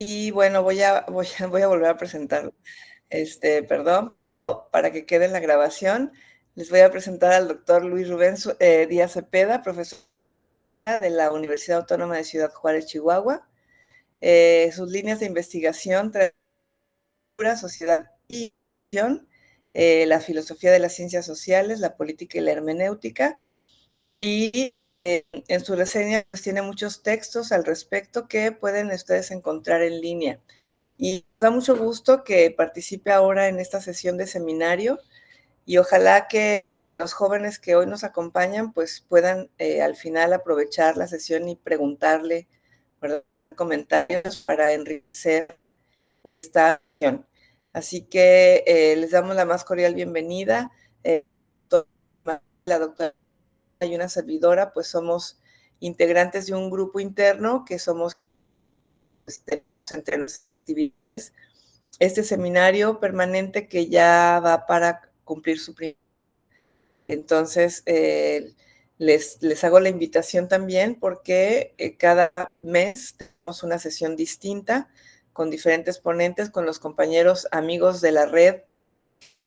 Y bueno, voy a volver a presentarlo. Perdón, para que quede en la grabación, les voy a presentar al doctor Luis Rubén Díaz Cepeda, profesor de la Universidad Autónoma de Ciudad Juárez, Chihuahua. Sus líneas de investigación, sociedad y acción, la filosofía de las ciencias sociales, la política y la hermenéutica. Y en su reseña pues, tiene muchos textos al respecto que pueden ustedes encontrar en línea. Y da mucho gusto que participe ahora en esta sesión de seminario y ojalá que los jóvenes que hoy nos acompañan pues puedan al final aprovechar la sesión y preguntarle, ¿verdad?, comentarios para enriquecer esta sesión. Así que les damos la más cordial bienvenida. La doctora y una servidora, pues somos integrantes de un grupo interno que somos entre las actividades. Este seminario permanente que ya va para cumplir su primer. Entonces, les hago la invitación también porque cada mes tenemos una sesión distinta con diferentes ponentes, con los compañeros amigos de la red.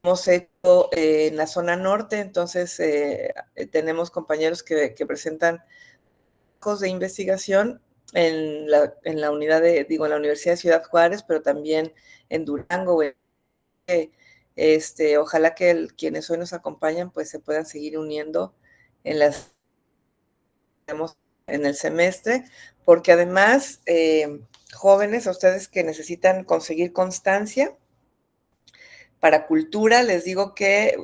Hemos hecho en la zona norte, entonces tenemos compañeros que presentan de investigación en la unidad en la Universidad de Ciudad Juárez, pero también en Durango. Ojalá que quienes hoy nos acompañan pues se puedan seguir uniendo en las en el semestre, porque además, jóvenes, a ustedes que necesitan conseguir constancia para cultura, les digo que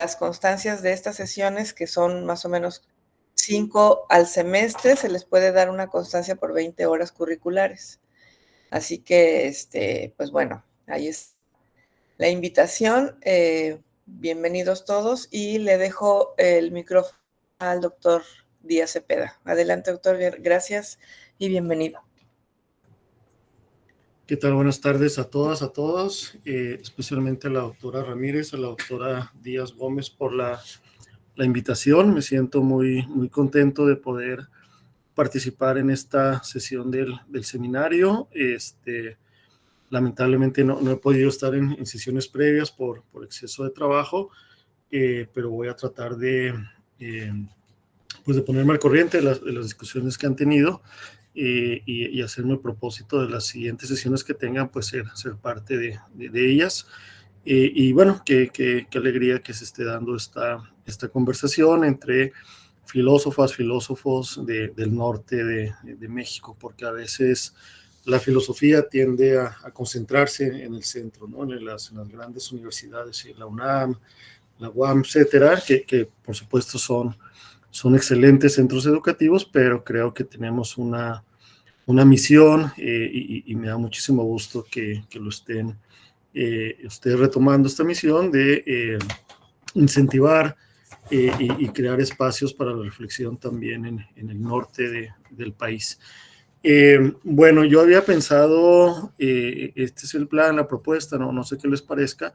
las constancias de estas sesiones, que son más o menos 5 al semestre, se les puede dar una constancia por 20 horas curriculares. Así que, pues bueno, ahí es la invitación. Bienvenidos todos y le dejo el micrófono al doctor Díaz Cepeda. Adelante, doctor. Gracias y bienvenido. ¿Qué tal? Buenas tardes a todas, a todos, especialmente a la doctora Ramírez, a la doctora Díaz Gómez por la invitación. Me siento muy contento de poder participar en esta sesión del seminario. Lamentablemente no he podido estar en sesiones previas por exceso de trabajo, pero voy a tratar pues de ponerme al corriente de las discusiones que han tenido y hacerme el propósito de las siguientes sesiones que tengan, pues ser parte de ellas. Y bueno, qué alegría que se esté dando esta conversación entre filósofos del norte de México, porque a veces la filosofía tiende a concentrarse en el centro, ¿no? En las grandes universidades, la UNAM, la UAM, etcétera, que por supuesto son excelentes centros educativos, pero creo que tenemos una misión y me da muchísimo gusto que lo estén ustedes retomando esta misión de incentivar y crear espacios para la reflexión también en el norte del país. Bueno, yo había pensado, este es el plan, la propuesta, no sé qué les parezca,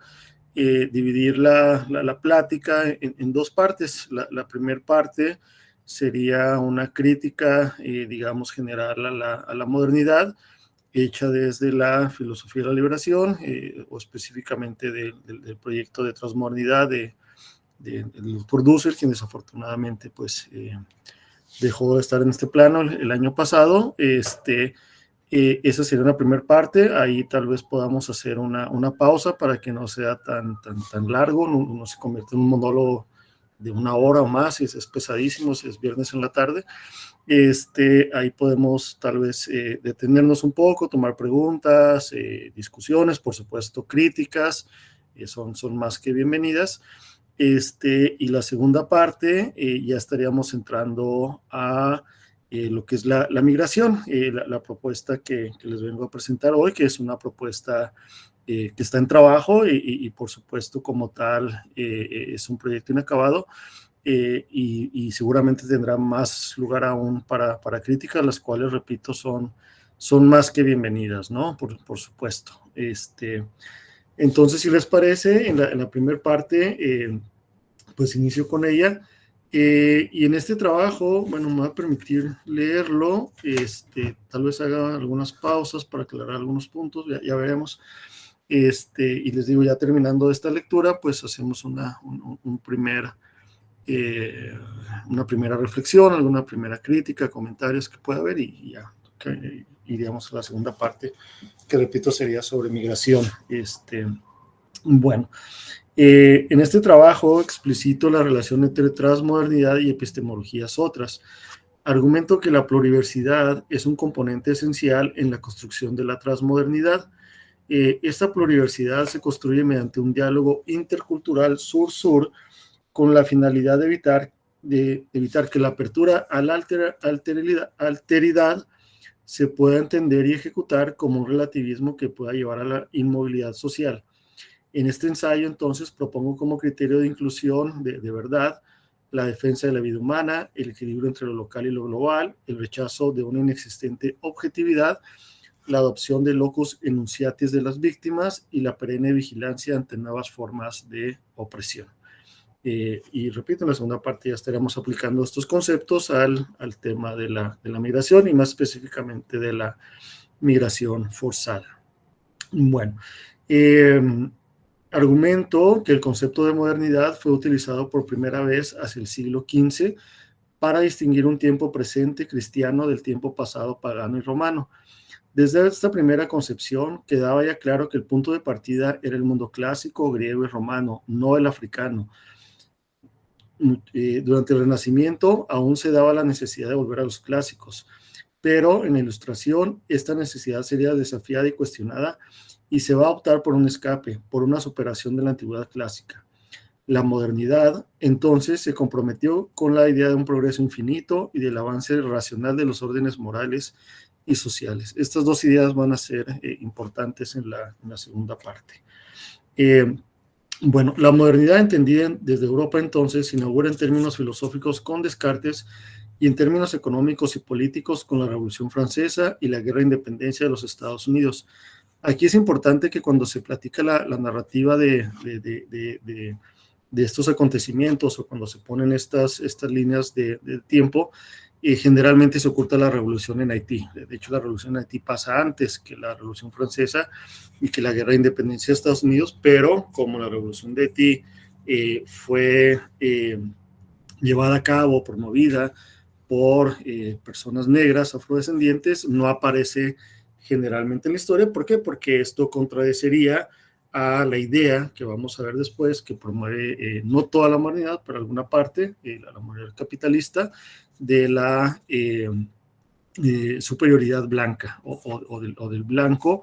dividir la plática en dos partes. La primera parte sería una crítica, digamos, general a la modernidad, hecha desde la filosofía de la liberación, o específicamente del proyecto de transmodernidad del doctor Dussel, quien desafortunadamente pues dejó de estar en este plano el año pasado. Esa sería una primera parte. Ahí tal vez podamos hacer una pausa para que no sea tan largo, no se convierta en un monólogo de una hora o más, si es pesadísimo, si es viernes en la tarde. Ahí podemos tal vez detenernos un poco, tomar preguntas, discusiones, por supuesto críticas, son más que bienvenidas. Y la segunda parte ya estaríamos entrando a lo que es la migración, la propuesta que les vengo a presentar hoy, que es una propuesta que está en trabajo y por supuesto como tal es un proyecto inacabado. Y seguramente tendrá más lugar aún para críticas, las cuales, repito, son más que bienvenidas, ¿no? Por supuesto. Entonces, si les parece, en la primera parte, pues inicio con ella. Y en este trabajo, bueno, me va a permitir leerlo, tal vez haga algunas pausas para aclarar algunos puntos, ya veremos. Y les digo, ya terminando esta lectura, pues hacemos una primera reflexión, alguna primera crítica, comentarios que pueda haber, y ya iríamos a la segunda parte, que repito sería sobre migración. Bueno, en este trabajo explicito la relación entre transmodernidad y epistemologías otras. Argumento que la pluriversidad es un componente esencial en la construcción de la transmodernidad. Esta pluriversidad se construye mediante un diálogo intercultural sur-sur con la finalidad de evitar que la apertura a la alteridad se pueda entender y ejecutar como un relativismo que pueda llevar a la inmovilidad social. En este ensayo, entonces, propongo como criterio de inclusión de verdad la defensa de la vida humana, el equilibrio entre lo local y lo global, el rechazo de una inexistente objetividad, la adopción de locus enunciatis de las víctimas y la perenne vigilancia ante nuevas formas de opresión. Y repito, en la segunda parte ya estaremos aplicando estos conceptos al tema de la migración y más específicamente de la migración forzada. Bueno, argumento que el concepto de modernidad fue utilizado por primera vez hacia el siglo XV para distinguir un tiempo presente cristiano del tiempo pasado pagano y romano. Desde esta primera concepción quedaba ya claro que el punto de partida era el mundo clásico, griego y romano, no el africano. Durante el Renacimiento aún se daba la necesidad de volver a los clásicos, pero en la Ilustración esta necesidad sería desafiada y cuestionada y se va a optar por un escape, por una superación de la antigüedad clásica. La modernidad, entonces, se comprometió con la idea de un progreso infinito y del avance racional de los órdenes morales y sociales. Estas dos ideas van a ser importantes en la segunda parte. Bueno, la modernidad entendida desde Europa entonces se inaugura en términos filosóficos con Descartes y en términos económicos y políticos con la Revolución Francesa y la Guerra de Independencia de los Estados Unidos. Aquí es importante que cuando se platica la narrativa de estos acontecimientos o cuando se ponen estas líneas de tiempo, generalmente se oculta la revolución en Haití. De hecho, la revolución en Haití pasa antes que la Revolución Francesa y que la Guerra de Independencia de Estados Unidos, pero como la revolución de Haití fue llevada a cabo, promovida por personas negras, afrodescendientes, no aparece generalmente en la historia. ¿Por qué? Porque esto contradeciría a la idea que vamos a ver después, que promueve no toda la modernidad, pero alguna parte, la modernidad capitalista, de la superioridad blanca o del blanco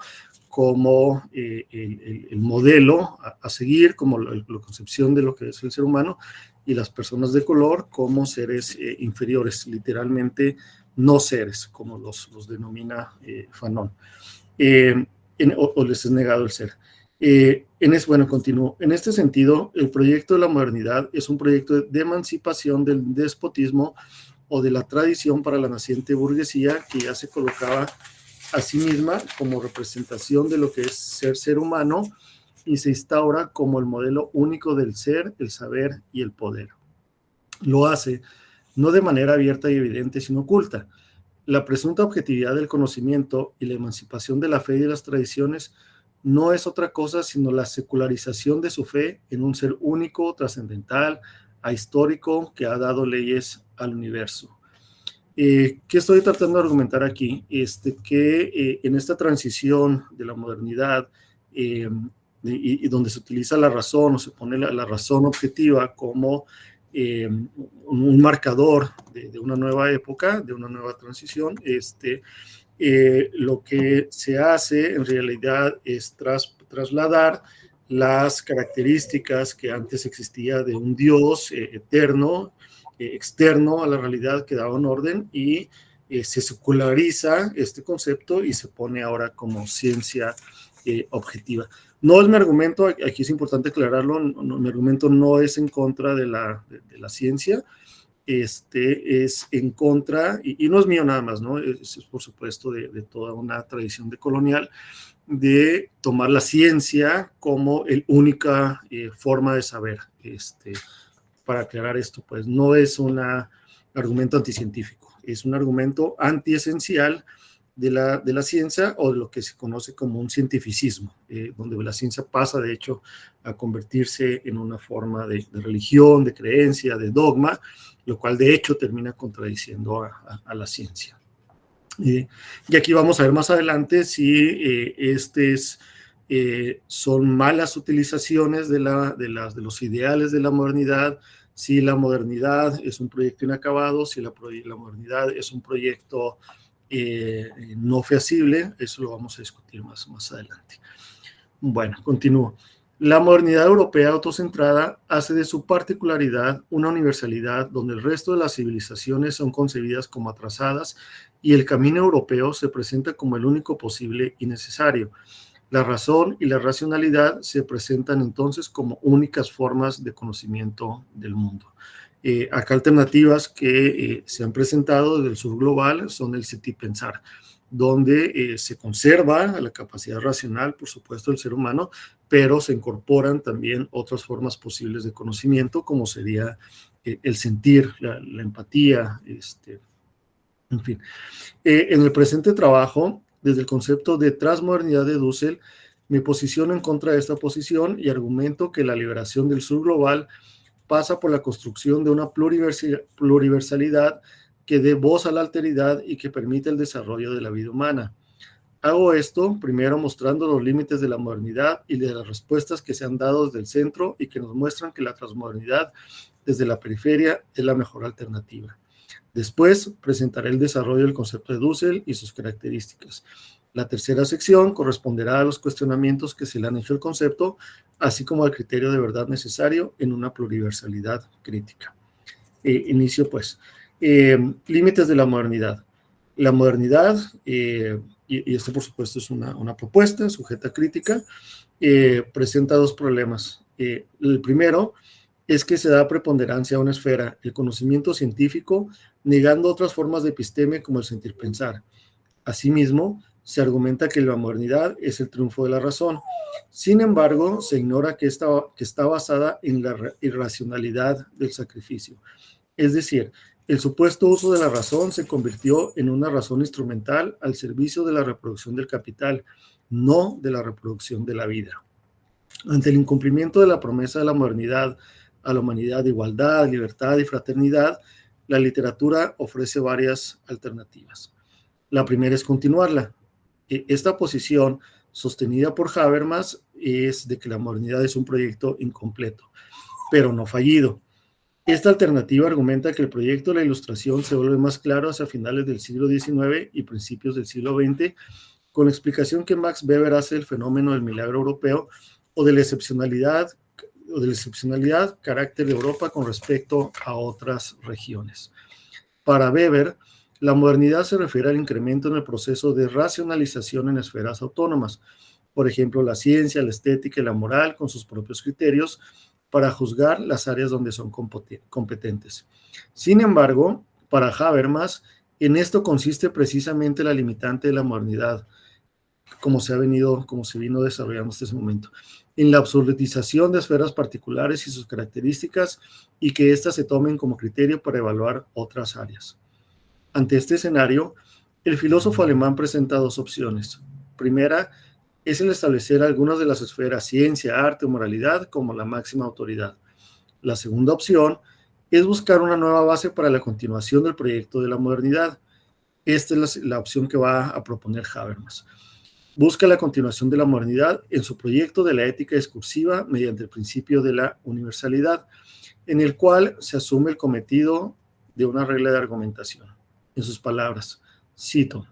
como el modelo a seguir, como la concepción de lo que es el ser humano, y las personas de color como seres inferiores, literalmente no seres, como los denomina Fanon, o les es negado el ser. Bueno, continúo. En este sentido, el proyecto de la modernidad es un proyecto de emancipación del despotismo o de la tradición para la naciente burguesía que ya se colocaba a sí misma como representación de lo que es ser humano y se instaura como el modelo único del ser, el saber y el poder. Lo hace no de manera abierta y evidente, sino oculta. La presunta objetividad del conocimiento y la emancipación de la fe y de las tradiciones no es otra cosa sino la secularización de su fe en un ser único, trascendental, ahistórico, que ha dado leyes al universo. ¿Qué estoy tratando de argumentar aquí? Que en esta transición de la modernidad y donde se utiliza la razón o se pone la razón objetiva como un marcador de una nueva época, de una nueva transición, lo que se hace en realidad es trasladar las características que antes existía de un Dios eterno, externo a la realidad, que daba un orden, y se seculariza este concepto y se pone ahora como ciencia objetiva. No es mi argumento, aquí es importante aclararlo, mi argumento no es en contra de la ciencia, es en contra, y no es mío nada más, ¿no? Es por supuesto de toda una tradición colonial de tomar la ciencia como la única forma de saber, para aclarar esto, pues no es un argumento anticientífico, es un argumento antiesencial de la ciencia, o de lo que se conoce como un cientificismo, donde la ciencia pasa de hecho a convertirse en una forma de religión, de creencia, de dogma, lo cual de hecho termina contradiciendo a la ciencia. Y aquí vamos a ver más adelante si son malas utilizaciones de los ideales de la modernidad, si la modernidad es un proyecto inacabado, si la modernidad es un proyecto no feasible. Eso lo vamos a discutir más adelante. Bueno, continúo. La modernidad europea autocentrada hace de su particularidad una universalidad donde el resto de las civilizaciones son concebidas como atrasadas y el camino europeo se presenta como el único posible y necesario. La razón y la racionalidad se presentan entonces como únicas formas de conocimiento del mundo. Acá alternativas que se han presentado desde el sur global son el sentipensar, donde se conserva la capacidad racional, por supuesto, del ser humano, pero se incorporan también otras formas posibles de conocimiento, como sería el sentir, la empatía, en fin. En el presente trabajo, desde el concepto de transmodernidad de Dussel, me posiciono en contra de esta posición y argumento que la liberación del sur global pasa por la construcción de una pluriversalidad que dé voz a la alteridad y que permite el desarrollo de la vida humana. Hago esto primero mostrando los límites de la modernidad y de las respuestas que se han dado desde el centro y que nos muestran que la transmodernidad desde la periferia es la mejor alternativa. Después presentaré el desarrollo del concepto de Dussel y sus características. La tercera sección corresponderá a los cuestionamientos que se le han hecho al concepto, así como al criterio de verdad necesario en una pluriversalidad crítica. Inicio pues. Límites de la modernidad. La modernidad, y esto por supuesto es una propuesta sujeta a crítica, presenta dos problemas. El primero es que se da preponderancia a una esfera, el conocimiento científico, negando otras formas de episteme como el sentir pensar. Asimismo, se argumenta que la modernidad es el triunfo de la razón. Sin embargo, se ignora que está basada en la irracionalidad del sacrificio. Es decir, el supuesto uso de la razón se convirtió en una razón instrumental al servicio de la reproducción del capital, no de la reproducción de la vida. Ante el incumplimiento de la promesa de la modernidad a la humanidad de igualdad, libertad y fraternidad, la literatura ofrece varias alternativas. La primera es continuarla. Esta posición, sostenida por Habermas, es de que la modernidad es un proyecto incompleto, pero no fallido. Esta alternativa argumenta que el proyecto de la Ilustración se vuelve más claro hacia finales del siglo XIX y principios del siglo XX, con la explicación que Max Weber hace del fenómeno del milagro europeo o de la excepcionalidad carácter de Europa con respecto a otras regiones. Para Weber, la modernidad se refiere al incremento en el proceso de racionalización en esferas autónomas, por ejemplo, la ciencia, la estética y la moral con sus propios criterios para juzgar las áreas donde son competentes. Sin embargo, para Habermas, en esto consiste precisamente la limitante de la modernidad, como se vino desarrollando hasta ese momento, en la absolutización de esferas particulares y sus características y que éstas se tomen como criterio para evaluar otras áreas. Ante este escenario, el filósofo alemán presenta dos opciones. Primera es el establecer algunas de las esferas ciencia, arte o moralidad como la máxima autoridad. La segunda opción es buscar una nueva base para la continuación del proyecto de la modernidad. Esta es la opción que va a proponer Habermas. Busca la continuación de la modernidad en su proyecto de la ética discursiva mediante el principio de la universalidad, en el cual se asume el cometido de una regla de argumentación. En sus palabras, cito,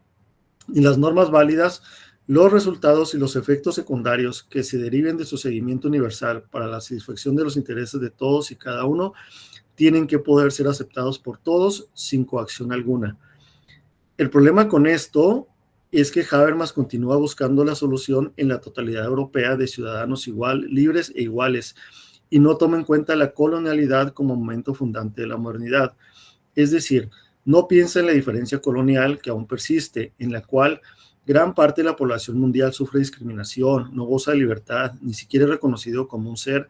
en las normas válidas, los resultados y los efectos secundarios que se deriven de su seguimiento universal para la satisfacción de los intereses de todos y cada uno tienen que poder ser aceptados por todos sin coacción alguna. El problema con esto es que Habermas continúa buscando la solución en la totalidad europea de ciudadanos libres e iguales y no toma en cuenta la colonialidad como momento fundante de la modernidad. Es decir, no piensa en la diferencia colonial que aún persiste, en la cual gran parte de la población mundial sufre discriminación, no goza de libertad, ni siquiera es reconocido como un ser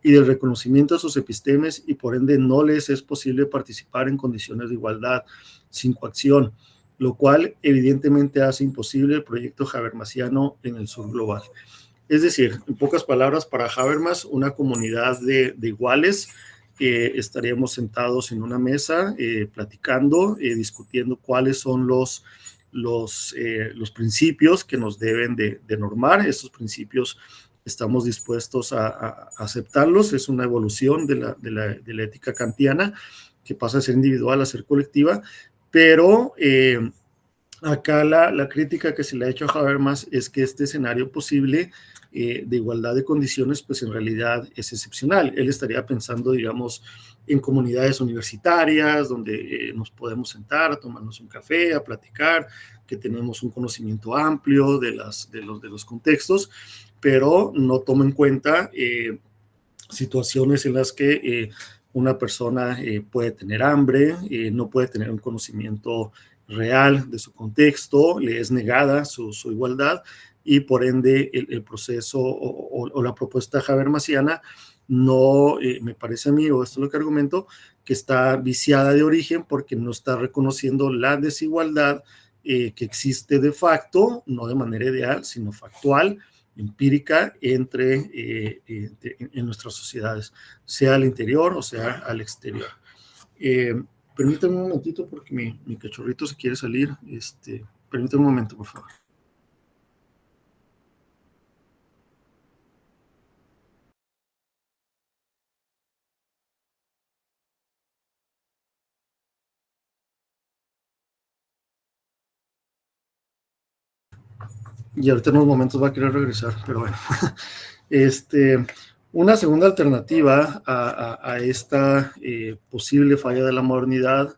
y del reconocimiento de sus epistemes, y por ende no les es posible participar en condiciones de igualdad sin coacción, lo cual evidentemente hace imposible el proyecto habermasiano en el sur global. Es decir, en pocas palabras, para Habermas, una comunidad de iguales, estaríamos sentados en una mesa platicando, discutiendo cuáles son los principios que nos deben de normar. Estos principios estamos dispuestos a aceptarlos. Es una evolución de la ética kantiana, que pasa a ser individual a ser colectiva, pero acá la crítica que se le ha hecho a Habermas es que este escenario posible de igualdad de condiciones, pues en realidad es excepcional. Él estaría pensando, digamos, en comunidades universitarias donde nos podemos sentar a tomarnos un café, a platicar, que tenemos un conocimiento amplio de los contextos, pero no toma en cuenta situaciones en las que una persona puede tener hambre, no puede tener un conocimiento real de su contexto, le es negada su igualdad, y por ende el proceso o la propuesta habermasiana no, me parece a mí, o esto es lo que argumento, que está viciada de origen porque no está reconociendo la desigualdad que existe de facto, no de manera ideal, sino factual, empírica, en nuestras sociedades, sea al interior o sea al exterior. Permítame un momentito porque mi cachorrito se quiere salir. Permítame un momento, por favor. Y ahorita en unos momentos va a querer regresar, pero bueno. Una segunda alternativa a esta posible falla de la modernidad,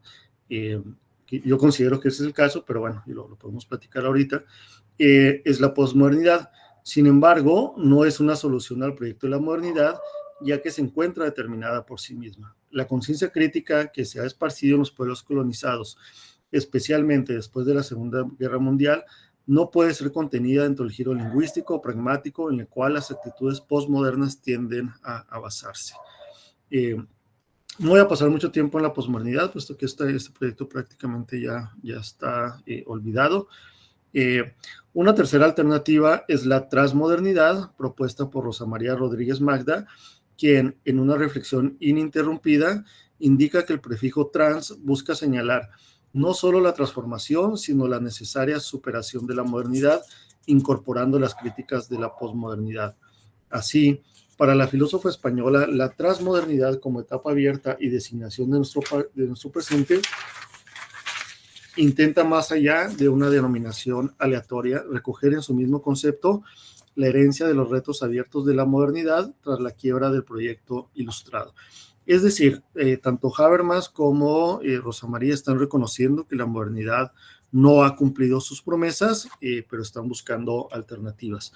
que yo considero que ese es el caso, pero bueno, lo podemos platicar ahorita, es la posmodernidad. Sin embargo, no es una solución al proyecto de la modernidad, ya que se encuentra determinada por sí misma. La conciencia crítica que se ha esparcido en los pueblos colonizados, especialmente después de la Segunda Guerra Mundial, no puede ser contenida dentro del giro lingüístico o pragmático en el cual las actitudes postmodernas tienden a basarse. No voy a pasar mucho tiempo en la posmodernidad, puesto que este proyecto prácticamente ya está olvidado. Una tercera alternativa es la transmodernidad, propuesta por Rosa María Rodríguez Magda, quien en una reflexión ininterrumpida indica que el prefijo trans busca señalar no solo la transformación, sino la necesaria superación de la modernidad, incorporando las críticas de la posmodernidad. Así, para la filósofa española, la transmodernidad como etapa abierta y designación de nuestro presente intenta, más allá de una denominación aleatoria, recoger en su mismo concepto la herencia de los retos abiertos de la modernidad tras la quiebra del proyecto ilustrado. Es decir, tanto Habermas como Rosa María están reconociendo que la modernidad no ha cumplido sus promesas, pero están buscando alternativas.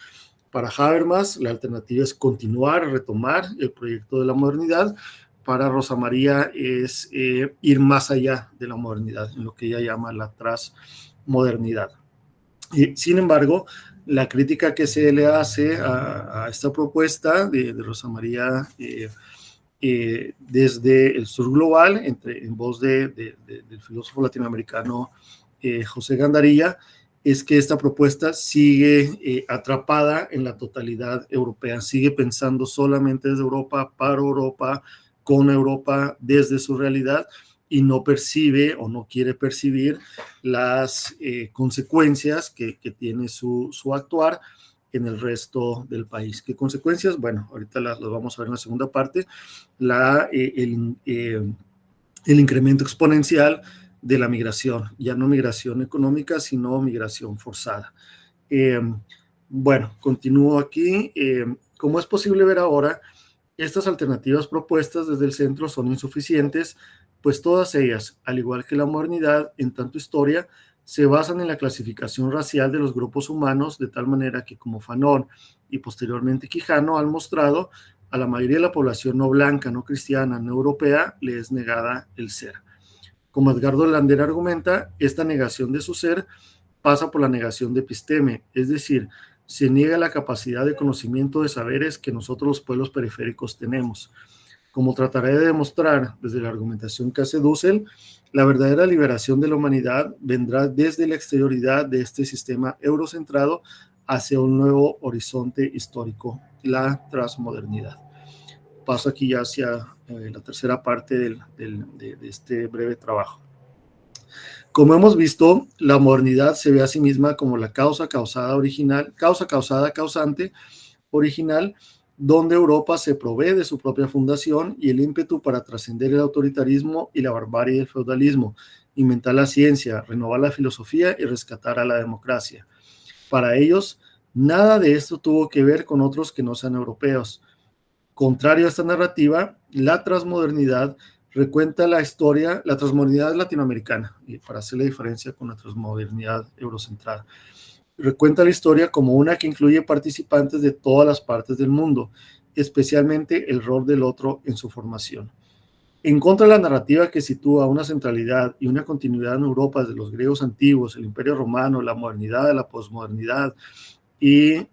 Para Habermas, la alternativa es continuar, retomar el proyecto de la modernidad. Para Rosa María es ir más allá de la modernidad, en lo que ella llama la transmodernidad. Sin embargo, la crítica que se le hace a esta propuesta de Rosa María desde el sur global, en voz del filósofo latinoamericano José Gandarilla, es que esta propuesta sigue atrapada en la totalidad europea, sigue pensando solamente desde Europa, para Europa, con Europa, desde su realidad, y no percibe o no quiere percibir las consecuencias que tiene su actuar en el resto del país. ¿Qué consecuencias? Bueno, ahorita las vamos a ver en la segunda parte. El incremento exponencial de la migración, ya no migración económica, sino migración forzada. Bueno, continúo aquí. Como es posible ver ahora, estas alternativas propuestas desde el centro son insuficientes, pues todas ellas, al igual que la modernidad, en tanto historia, se basan en la clasificación racial de los grupos humanos, de tal manera que, como Fanon y posteriormente Quijano han mostrado, a la mayoría de la población no blanca, no cristiana, no europea, le es negada el ser. Como Edgardo Lander argumenta, esta negación de su ser pasa por la negación de episteme, es decir, se niega la capacidad de conocimiento de saberes que nosotros los pueblos periféricos tenemos. Como trataré de demostrar desde la argumentación que hace Dussel, la verdadera liberación de la humanidad vendrá desde la exterioridad de este sistema eurocentrado hacia un nuevo horizonte histórico, la transmodernidad. Paso aquí ya hacia la tercera parte de este breve trabajo. Como hemos visto, la modernidad se ve a sí misma como la causa causada original, causa causada causante original, donde Europa se provee de su propia fundación y el ímpetu para trascender el autoritarismo y la barbarie del feudalismo, inventar la ciencia, renovar la filosofía y rescatar a la democracia. Para ellos, nada de esto tuvo que ver con otros que no sean europeos. Contrario a esta narrativa, la transmodernidad recuenta la historia, la transmodernidad latinoamericana, y para hacer la diferencia con la transmodernidad eurocentrada, recuenta la historia como una que incluye participantes de todas las partes del mundo, especialmente el rol del otro en su formación. En contra de la narrativa que sitúa una centralidad y una continuidad en Europa desde los griegos antiguos, el Imperio Romano, la modernidad, la posmodernidad y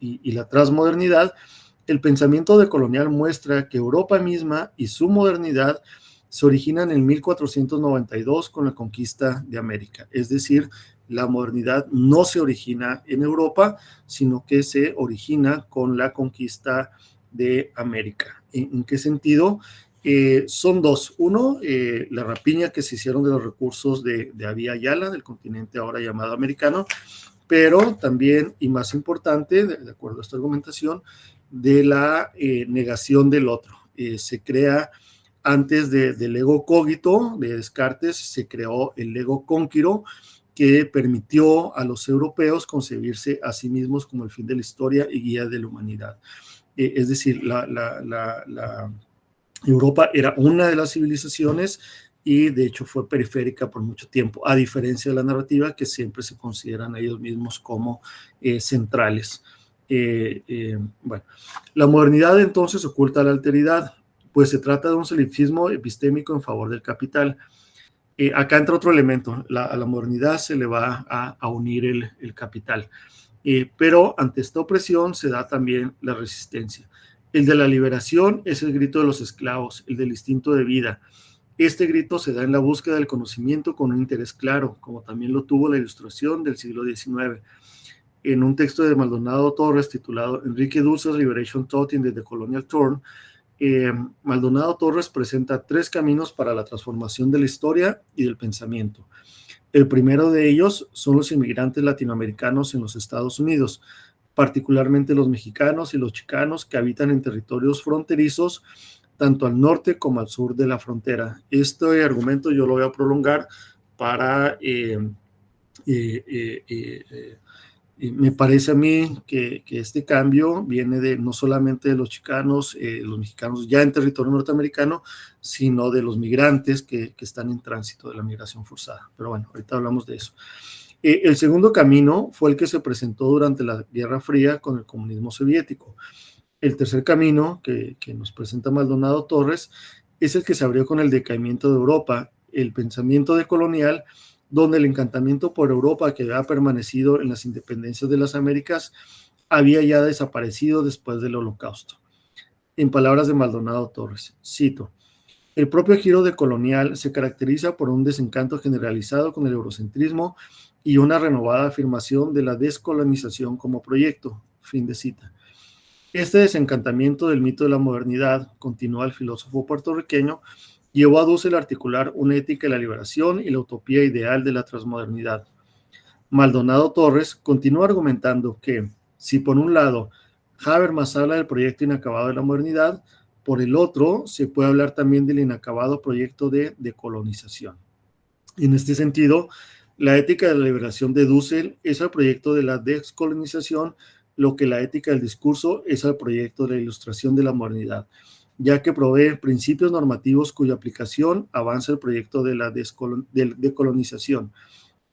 la transmodernidad, el pensamiento decolonial muestra que Europa misma y su modernidad se originan en 1492 con la conquista de América. Es decir, la modernidad no se origina en Europa, sino que se origina con la conquista de América. ¿En qué sentido? Son dos. Uno, la rapiña que se hicieron de los recursos de Abya Yala, del continente ahora llamado americano, pero también, y más importante, de acuerdo a esta argumentación, de la negación del otro. Se crea, antes del ego cogito de Descartes, se creó el ego conquiro, que permitió a los europeos concebirse a sí mismos como el fin de la historia y guía de la humanidad. Es decir, la Europa era una de las civilizaciones y de hecho fue periférica por mucho tiempo, a diferencia de la narrativa que siempre se consideran a ellos mismos como centrales. Bueno, la modernidad entonces oculta la alteridad, pues se trata de un solipsismo epistémico en favor del capital. Acá entra otro elemento, a la modernidad se le va a unir el capital, pero ante esta opresión se da también la resistencia. El de la liberación es el grito de los esclavos, el del instinto de vida. Este grito se da en la búsqueda del conocimiento con un interés claro, como también lo tuvo la Ilustración del siglo XIX. En un texto de Maldonado Torres titulado Enrique Dulce's Liberation Thought in the Colonial Turn, Maldonado Torres presenta 3 caminos para la transformación de la historia y del pensamiento. El primero de ellos son los inmigrantes latinoamericanos en los Estados Unidos, particularmente los mexicanos y los chicanos que habitan en territorios fronterizos, tanto al norte como al sur de la frontera. Este argumento yo lo voy a prolongar para... me parece a mí que este cambio viene de no solamente de los chicanos, los mexicanos ya en territorio norteamericano, sino de los migrantes que están en tránsito de la migración forzada. Pero bueno, ahorita hablamos de eso. El segundo camino fue el que se presentó durante la Guerra Fría con el comunismo soviético. El tercer camino que nos presenta Maldonado Torres es el que se abrió con el decaimiento de Europa, el pensamiento decolonial, donde el encantamiento por Europa que había permanecido en las independencias de las Américas había ya desaparecido después del Holocausto. En palabras de Maldonado Torres, cito, el propio giro decolonial se caracteriza por un desencanto generalizado con el eurocentrismo y una renovada afirmación de la descolonización como proyecto, fin de cita. Este desencantamiento del mito de la modernidad, continúa el filósofo puertorriqueño, llevó a Dussel a articular una ética de la liberación y la utopía ideal de la transmodernidad. Maldonado Torres continúa argumentando que, si por un lado Habermas habla del proyecto inacabado de la modernidad, por el otro se puede hablar también del inacabado proyecto de decolonización. En este sentido, la ética de la liberación de Dussel es el proyecto de la descolonización, lo que la ética del discurso es el proyecto de la ilustración de la modernidad, ya que provee principios normativos cuya aplicación avanza el proyecto de la decolonización.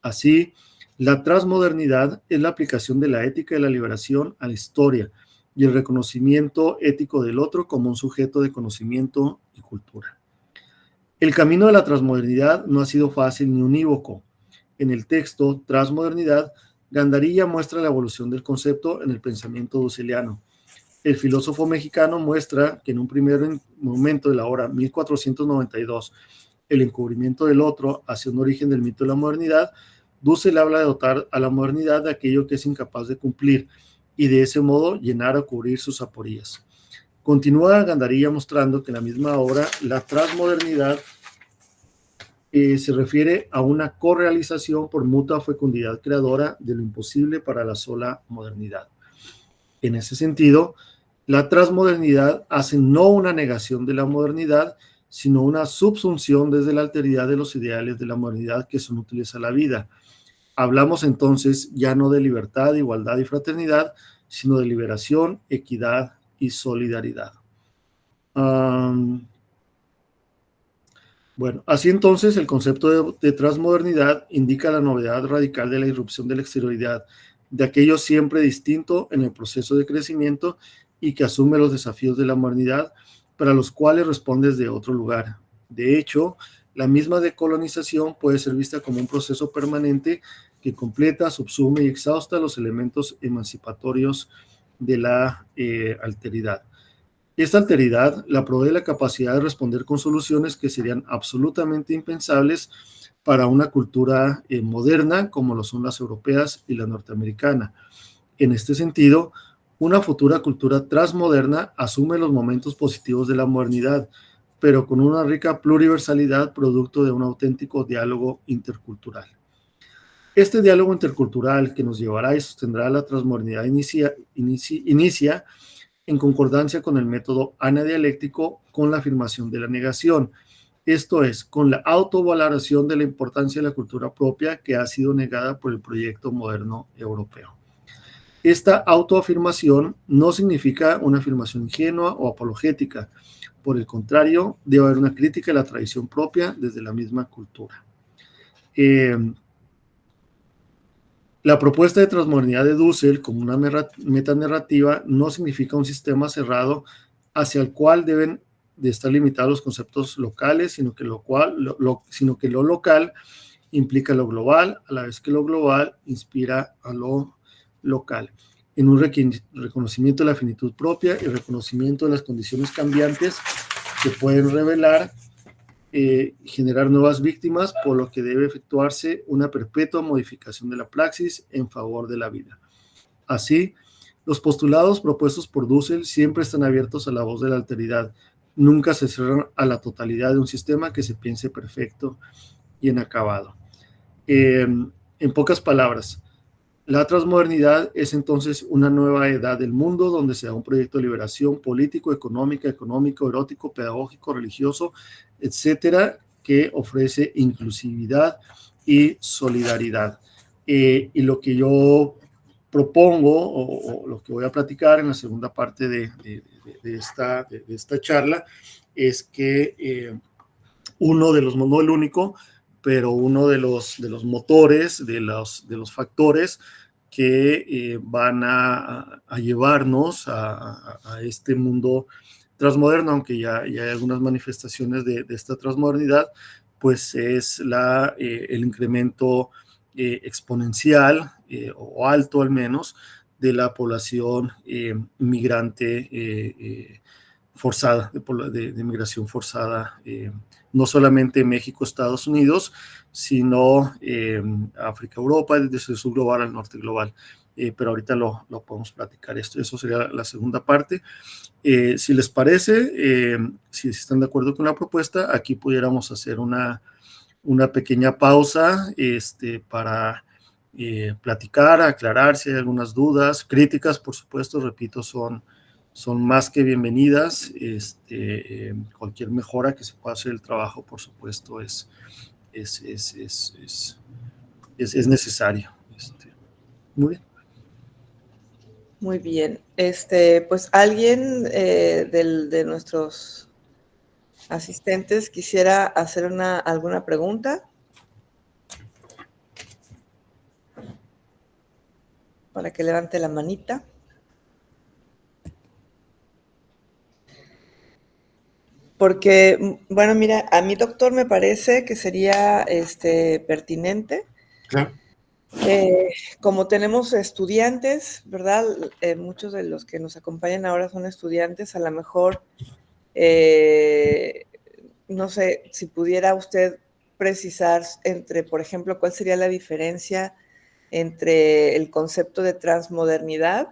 Así, la transmodernidad es la aplicación de la ética de la liberación a la historia y el reconocimiento ético del otro como un sujeto de conocimiento y cultura. El camino de la transmodernidad no ha sido fácil ni unívoco. En el texto Transmodernidad, Gandarilla muestra la evolución del concepto en el pensamiento dusseliano. El filósofo mexicano muestra que en un primer momento de la hora 1492, el encubrimiento del otro hacia un origen del mito de la modernidad, Dussel habla de dotar a la modernidad de aquello que es incapaz de cumplir y de ese modo llenar o cubrir sus aporías. Continúa Gandarilla mostrando que en la misma obra la transmodernidad se refiere a una correalización por mutua fecundidad creadora de lo imposible para la sola modernidad. En ese sentido, la transmodernidad hace no una negación de la modernidad, sino una subsunción desde la alteridad de los ideales de la modernidad que son útiles a la vida. Hablamos entonces ya no de libertad, igualdad y fraternidad, sino de liberación, equidad y solidaridad. Bueno, así entonces el concepto de transmodernidad indica la novedad radical de la irrupción de la exterioridad, de aquello siempre distinto en el proceso de crecimiento y que asume los desafíos de la modernidad, para los cuales responde desde otro lugar. De hecho, la misma decolonización puede ser vista como un proceso permanente que completa, subsume y exhausta los elementos emancipatorios de la alteridad. Esta alteridad la provee la capacidad de responder con soluciones que serían absolutamente impensables para una cultura moderna como lo son las europeas y la norteamericana. En este sentido, una futura cultura transmoderna asume los momentos positivos de la modernidad, pero con una rica pluriversalidad producto de un auténtico diálogo intercultural. Este diálogo intercultural que nos llevará y sostendrá la transmodernidad inicia en concordancia con el método anadialéctico con la afirmación de la negación, esto es, con la autovaloración de la importancia de la cultura propia que ha sido negada por el proyecto moderno europeo. Esta autoafirmación no significa una afirmación ingenua o apologética, por el contrario, debe haber una crítica a la tradición propia desde la misma cultura. La propuesta de transmodernidad de Dussel como una metanarrativa no significa un sistema cerrado hacia el cual deben de estar limitados los conceptos locales, sino que lo local implica lo global, a la vez que lo global inspira a lo local, en un reconocimiento de la finitud propia y reconocimiento de las condiciones cambiantes que pueden revelar generar nuevas víctimas, por lo que debe efectuarse una perpetua modificación de la praxis en favor de la vida. Así, los postulados propuestos por Dussel siempre están abiertos a la voz de la alteridad, nunca se cierran a la totalidad de un sistema que se piense perfecto y inacabado. En pocas palabras, la transmodernidad es entonces una nueva edad del mundo donde se da un proyecto de liberación político, económico, erótico, pedagógico, religioso, etcétera, que ofrece inclusividad y solidaridad. Y lo que yo propongo o lo que voy a platicar en la segunda parte de esta charla es que uno de los, no el único, pero uno de los motores, de los factores que van a llevarnos a este mundo transmoderno, aunque ya hay algunas manifestaciones de esta transmodernidad, pues es el incremento exponencial o alto al menos de la población migrante forzada, de migración forzada, no solamente México, Estados Unidos, sino África, Europa, desde el sur global al norte global. Pero ahorita lo podemos platicar eso sería la segunda parte. Si les parece, si están de acuerdo con la propuesta, aquí pudiéramos hacer una pequeña pausa para platicar, aclarar si hay algunas dudas, críticas, por supuesto, repito, son más que bienvenidas. Cualquier mejora que se pueda hacer el trabajo, por supuesto, es necesario. Muy bien. Muy bien. Pues alguien de nuestros asistentes quisiera hacer alguna pregunta para que levante la manita. Porque, bueno, mira, a mi doctor me parece que sería pertinente. Claro. Como tenemos estudiantes, ¿verdad? Muchos de los que nos acompañan ahora son estudiantes, a lo mejor, no sé, si pudiera usted precisar entre, por ejemplo, cuál sería la diferencia entre el concepto de transmodernidad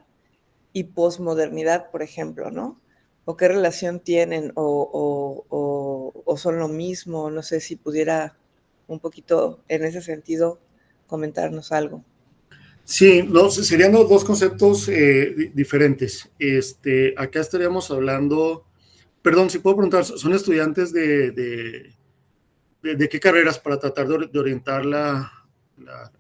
y posmodernidad, por ejemplo, ¿no? O qué relación tienen, o son lo mismo, no sé si pudiera un poquito en ese sentido comentarnos algo. Sí, no, serían los dos conceptos diferentes. Acá estaríamos hablando, perdón, si puedo preguntar, ¿son estudiantes de qué carreras para tratar de orientar la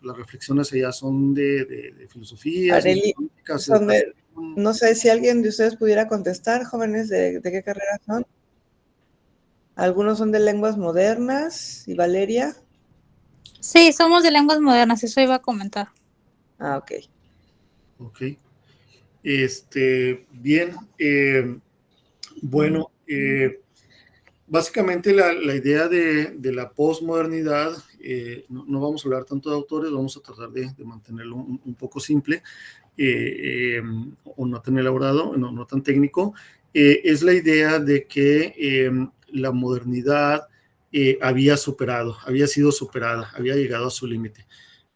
reflexión hacia allá? ¿Son de filosofía, ciencias Areli, políticas, son de, educación? no sé si alguien de ustedes pudiera contestar, jóvenes, de qué carrera son. Algunos son de lenguas modernas. ¿Y Valeria? Sí, somos de lenguas modernas, eso iba a comentar. Ah, ok. Ok. Bien. Bueno, básicamente la idea de la posmodernidad, no vamos a hablar tanto de autores, vamos a tratar de mantenerlo un poco simple, o no tan elaborado, no tan técnico. Es la idea de que la modernidad había sido superada, había llegado a su límite.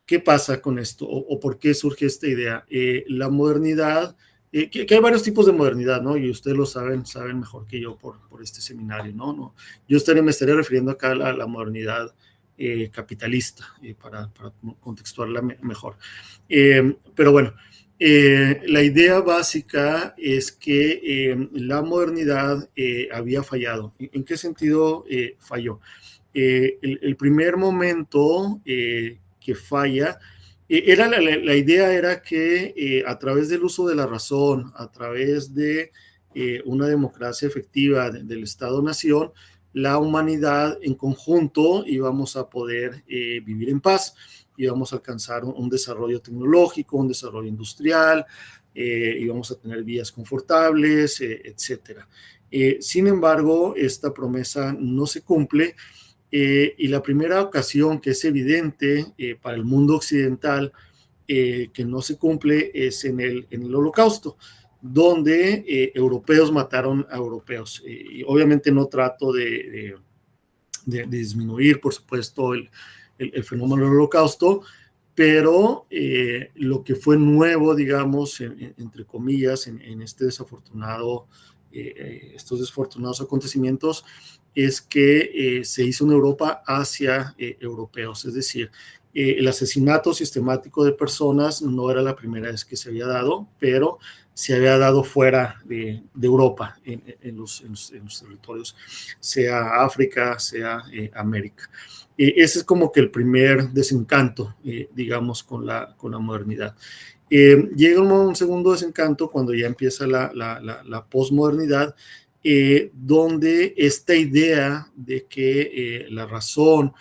¿Qué pasa con esto? ¿O por qué surge esta idea? La modernidad, que hay varios tipos de modernidad, ¿no? Y ustedes lo saben mejor que yo por este seminario, ¿no? Yo me estaría refiriendo acá a la modernidad capitalista, para contextuarla mejor. Pero bueno, la idea básica es que la modernidad había fallado. ¿En qué sentido falló? El primer momento que falla, la idea era que a través del uso de la razón, a través de una democracia efectiva del Estado-Nación, la humanidad en conjunto íbamos a poder vivir en paz, íbamos a alcanzar un desarrollo tecnológico, un desarrollo industrial, íbamos a tener vías confortables, etcétera. Sin embargo, esta promesa no se cumple. Y la primera ocasión que es evidente para el mundo occidental que no se cumple es en el Holocausto, donde europeos mataron a europeos. Y obviamente no trato de disminuir, por supuesto, el fenómeno del Holocausto, pero lo que fue nuevo, digamos, entre comillas, en estos desafortunados acontecimientos, es que se hizo una Europa hacia europeos, es decir, el asesinato sistemático de personas no era la primera vez que se había dado, pero se había dado fuera de Europa, en los territorios, sea África, sea América. Ese es como que el primer desencanto, digamos, con la modernidad. Llega un segundo desencanto cuando ya empieza la posmodernidad, donde esta idea de que la razón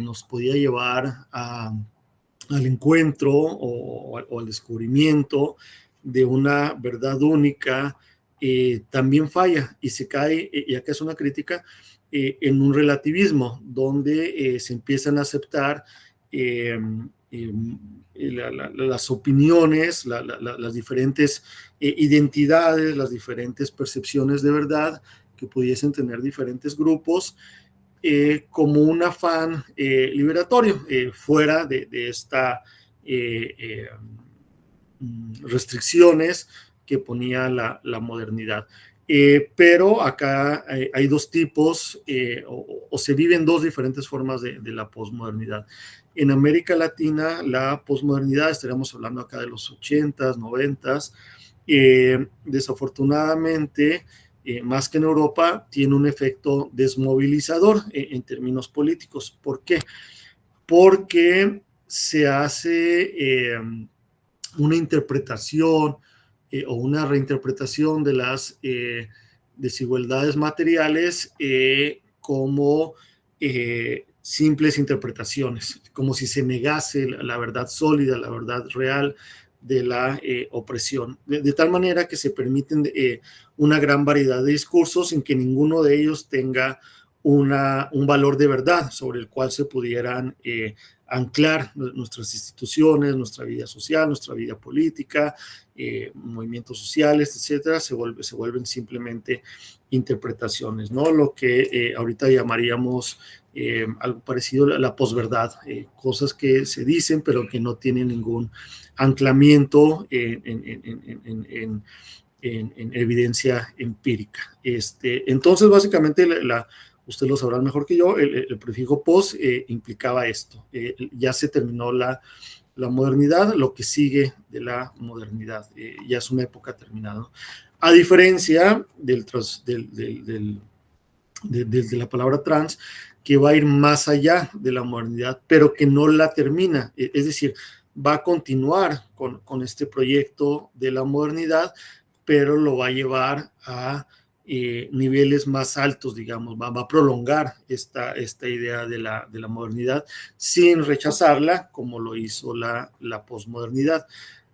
nos podía llevar al encuentro o al descubrimiento de una verdad única, también falla y se cae, y acá es una crítica, en un relativismo, donde se empiezan a aceptar las opiniones, las diferentes identidades, las diferentes percepciones de verdad que pudiesen tener diferentes grupos, como un afán liberatorio, fuera de esta restricciones que ponía la modernidad. Pero acá hay dos tipos, o se viven dos diferentes formas de la posmodernidad. En América Latina, la posmodernidad, estaríamos hablando acá de los 80s, 90s, desafortunadamente, más que en Europa, tiene un efecto desmovilizador en términos políticos. ¿Por qué? Porque se hace una interpretación o una reinterpretación de las desigualdades materiales como simples interpretaciones, como si se negase la verdad sólida, la verdad real de la opresión, de tal manera que se permiten una gran variedad de discursos sin que ninguno de ellos tenga un valor de verdad sobre el cual se pudieran anclar nuestras instituciones, nuestra vida social, nuestra vida política, movimientos sociales, etcétera, se vuelven simplemente interpretaciones, ¿no? Lo que ahorita llamaríamos algo parecido a la posverdad, cosas que se dicen pero que no tienen ningún anclamiento en evidencia empírica. Entonces, básicamente, usted lo sabrá mejor que yo, el prefijo pos implicaba esto. Ya se terminó la modernidad, lo que sigue de la modernidad, ya es una época terminada. A diferencia de la palabra trans, que va a ir más allá de la modernidad, pero que no la termina. Es decir, va a continuar con este proyecto de la modernidad, pero lo va a llevar a niveles más altos, digamos, va a prolongar esta idea de la modernidad sin rechazarla, como lo hizo la posmodernidad.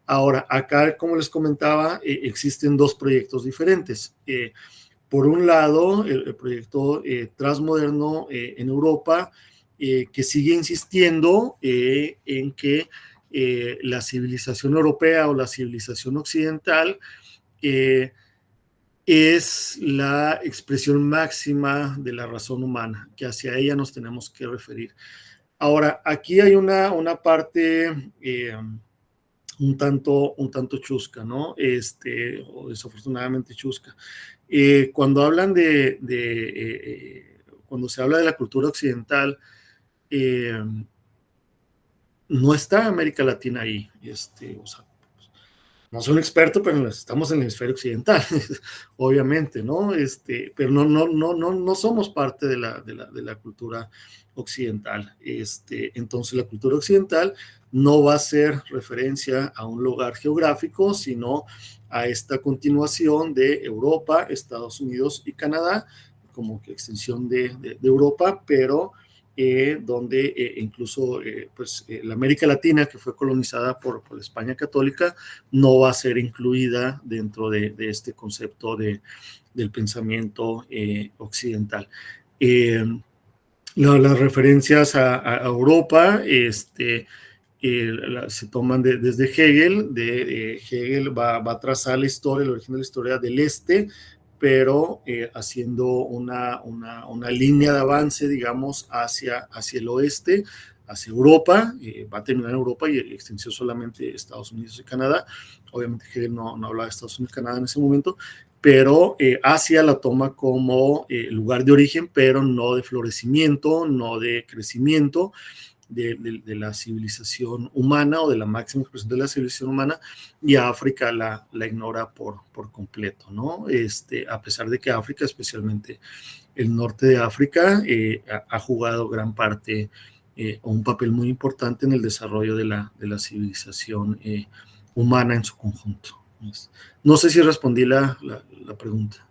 Ahora, acá, como les comentaba, existen dos proyectos diferentes. Por un lado, el proyecto transmoderno en Europa, que sigue insistiendo en que la civilización europea o la civilización occidental es la expresión máxima de la razón humana, que hacia ella nos tenemos que referir. Ahora, aquí hay una parte un tanto chusca, ¿no? O desafortunadamente chusca. Cuando hablan cuando se habla de la cultura occidental, no está América Latina ahí, o sea, no soy un experto, pero estamos en el hemisferio occidental, obviamente, ¿no? Pero no somos parte de la cultura occidental. Entonces, la cultura occidental no va a ser referencia a un lugar geográfico, sino a esta continuación de Europa, Estados Unidos y Canadá, como que extensión de Europa, pero donde incluso la América Latina, que fue colonizada por la España católica, no va a ser incluida dentro de este concepto del pensamiento occidental. Las referencias a Europa se toman desde Hegel. Hegel va a trazar la historia, el origen de la historia del este, pero haciendo una línea de avance, digamos, hacia el oeste, hacia Europa. Va a terminar en Europa y extensión solamente Estados Unidos y Canadá. Obviamente Hegel no hablaba de Estados Unidos y Canadá en ese momento, pero Asia la toma como lugar de origen, pero no de florecimiento, no de crecimiento de la civilización humana o de la máxima expresión de la civilización humana, y a África la ignora por completo, ¿no? A pesar de que África, especialmente el norte de África, ha jugado gran parte o un papel muy importante en el desarrollo de la civilización humana en su conjunto. No sé si respondí la pregunta.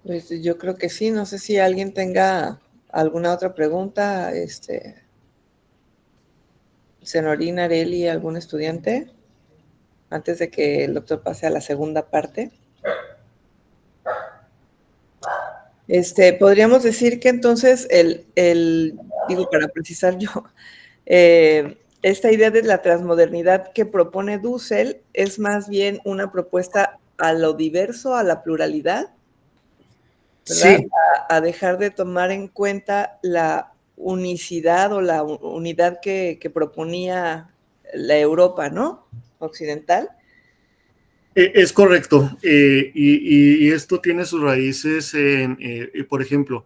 Pues yo creo que sí, no sé si alguien tenga alguna otra pregunta, Senorina, Areli, algún estudiante, antes de que el doctor pase a la segunda parte. Podríamos decir que entonces digo, para precisar yo, esta idea de la transmodernidad que propone Dussel es más bien una propuesta a lo diverso, a la pluralidad, ¿verdad? Sí. A dejar de tomar en cuenta la unicidad o la unidad que proponía la Europa, ¿no? Occidental. Es correcto, y esto tiene sus raíces por ejemplo,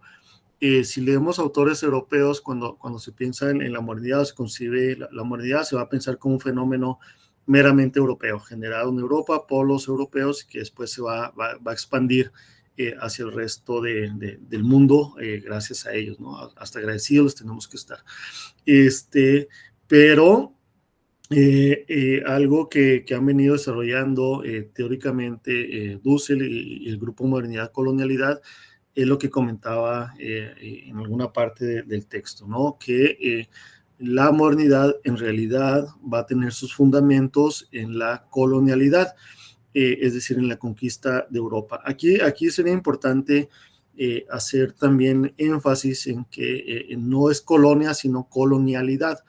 si leemos autores europeos, cuando se piensa en la modernidad, se concibe la modernidad, se va a pensar como un fenómeno meramente europeo, generado en Europa, polos europeos, que después se va a expandir hacia el resto del mundo, gracias a ellos, ¿no? Hasta agradecidos les tenemos que estar. Pero algo que han venido desarrollando teóricamente Dussel y el grupo Modernidad Colonialidad es lo que comentaba en alguna parte del texto, ¿no? Que la modernidad en realidad va a tener sus fundamentos en la colonialidad, es decir, en la conquista de Europa. Aquí sería importante hacer también énfasis en que no es colonia, sino colonialidad.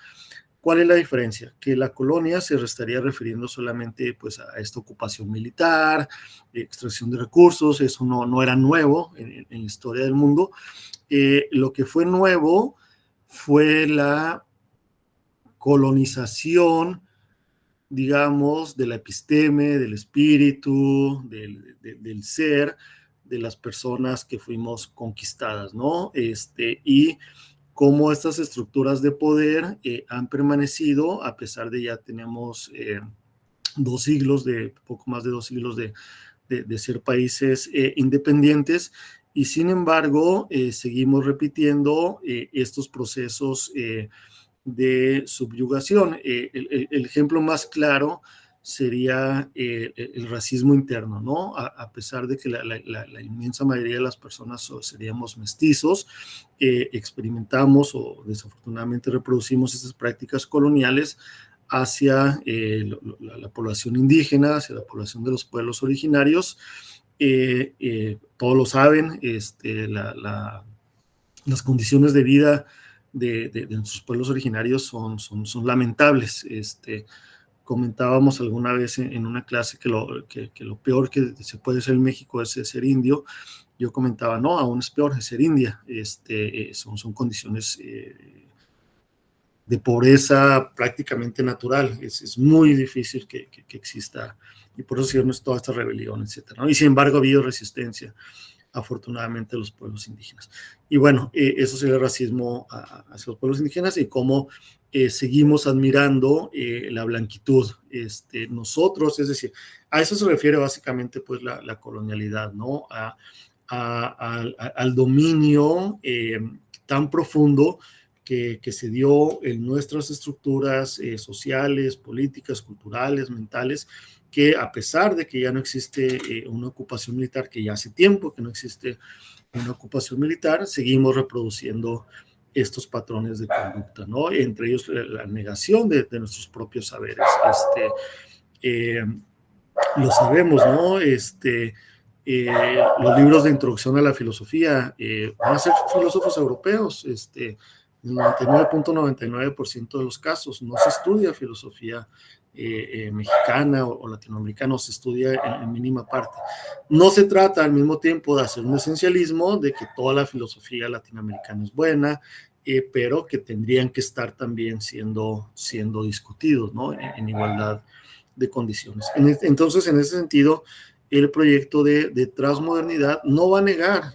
¿Cuál es la diferencia? Que la colonia se estaría refiriendo solamente pues, a esta ocupación militar, extracción de recursos, eso no era nuevo en la historia del mundo. Lo que fue nuevo fue la colonización, digamos, de la episteme, del espíritu, del ser, de las personas que fuimos conquistadas, ¿no? Y cómo estas estructuras de poder han permanecido, a pesar de ya tenemos 2 siglos, poco más de 2 siglos de ser países independientes, y sin embargo seguimos repitiendo estos procesos de subyugación. El ejemplo más claro sería el racismo interno, ¿no? A pesar de que la inmensa mayoría de las personas seríamos mestizos, experimentamos o desafortunadamente reproducimos estas prácticas coloniales hacia la población indígena, hacia la población de los pueblos originarios. Todos lo saben, las condiciones de vida de nuestros pueblos originarios son lamentables. Comentábamos alguna vez en una clase que lo peor que se puede hacer en México es ser indio. Yo comentaba, no, aún es peor ser india. Son condiciones de pobreza prácticamente natural. Es muy difícil que exista, y por eso es toda esta rebelión, etcétera, ¿no? Y sin embargo ha habido resistencia, afortunadamente, de los pueblos indígenas. Y bueno, eso sería el racismo hacia los pueblos indígenas, y cómo seguimos admirando la blanquitud. Nosotros, es decir, a eso se refiere básicamente pues la colonialidad, ¿no? Al dominio tan profundo que se dio en nuestras estructuras sociales, políticas, culturales, mentales, que a pesar de que ya no existe una ocupación militar, que ya hace tiempo que no existe una ocupación militar, seguimos reproduciendo estos patrones de conducta, ¿no? Entre ellos la negación de nuestros propios saberes. Lo sabemos, ¿no? Los libros de introducción a la filosofía van a ser filósofos europeos. El 99.99% de los casos no se estudia filosofía mexicana o latinoamericana, se estudia en mínima parte. No se trata al mismo tiempo de hacer un esencialismo de que toda la filosofía latinoamericana es buena, pero que tendrían que estar también siendo discutidos, ¿no? En igualdad de condiciones. Entonces, en ese sentido, el proyecto de transmodernidad no va a negar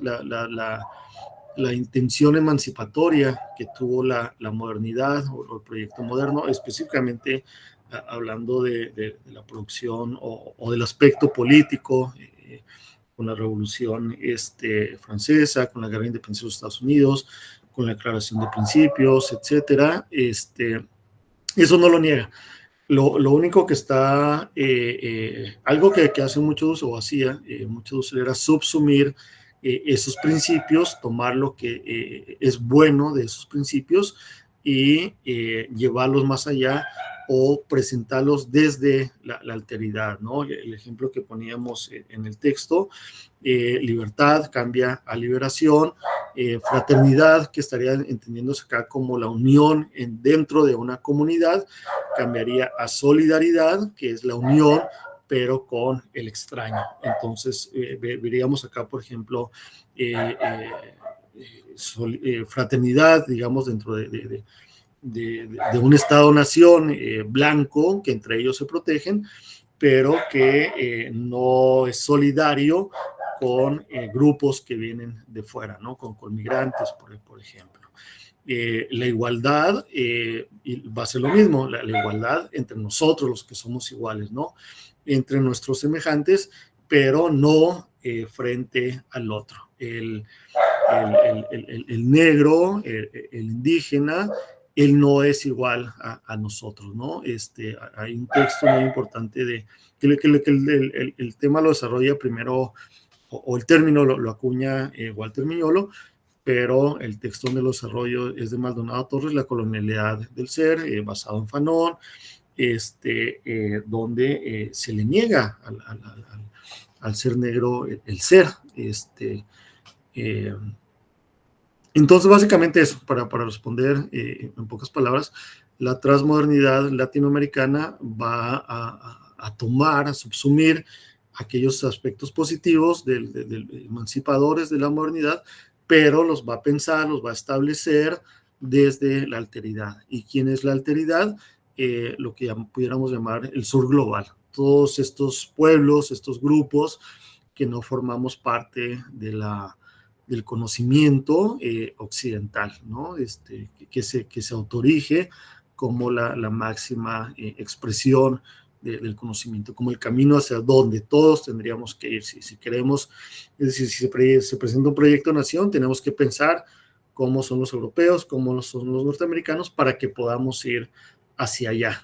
la intención emancipatoria que tuvo la modernidad o el proyecto moderno, específicamente hablando de la producción o del aspecto político, con la Revolución Francesa, con la Guerra de Independencia de los Estados Unidos, con la Declaración de Principios, etcétera. Eso no lo niega. Lo único que está, algo que hace mucho uso, o hacía mucho uso, era subsumir esos principios, tomar lo que es bueno de esos principios y llevarlos más allá o presentarlos desde la alteridad, ¿no? El ejemplo que poníamos en el texto, libertad cambia a liberación, fraternidad, que estaría entendiéndose acá como la unión dentro de una comunidad, cambiaría a solidaridad, que es la unión pero con el extraño. Entonces, veríamos acá, por ejemplo, fraternidad, digamos, dentro de un Estado-nación blanco, que entre ellos se protegen, pero que no es solidario con grupos que vienen de fuera, ¿no? Con migrantes, por ejemplo. La igualdad va a ser lo mismo, la igualdad entre nosotros, los que somos iguales, ¿no? Entre nuestros semejantes, pero no frente al otro. El negro, el indígena, él no es igual a nosotros, ¿no? Hay un texto muy importante que el tema lo desarrolla primero, o el término lo acuña Walter Miñolo, pero el texto donde lo desarrollo es de Maldonado Torres, La colonialidad del ser, basado en Fanon, donde se le niega al ser negro el ser. Entonces, básicamente eso, para responder en pocas palabras, la transmodernidad latinoamericana va a tomar, a subsumir aquellos aspectos positivos emancipadores de la modernidad, pero los va a pensar, los va a establecer desde la alteridad. ¿Y quién es la alteridad? Lo que pudiéramos llamar el sur global. Todos estos pueblos, estos grupos que no formamos parte del conocimiento occidental, ¿no? Que se autorige como la máxima expresión del conocimiento, como el camino hacia donde todos tendríamos que ir. Si queremos, es decir, si se presenta un proyecto de nación, tenemos que pensar cómo son los europeos, cómo son los norteamericanos, para que podamos ir hacia allá,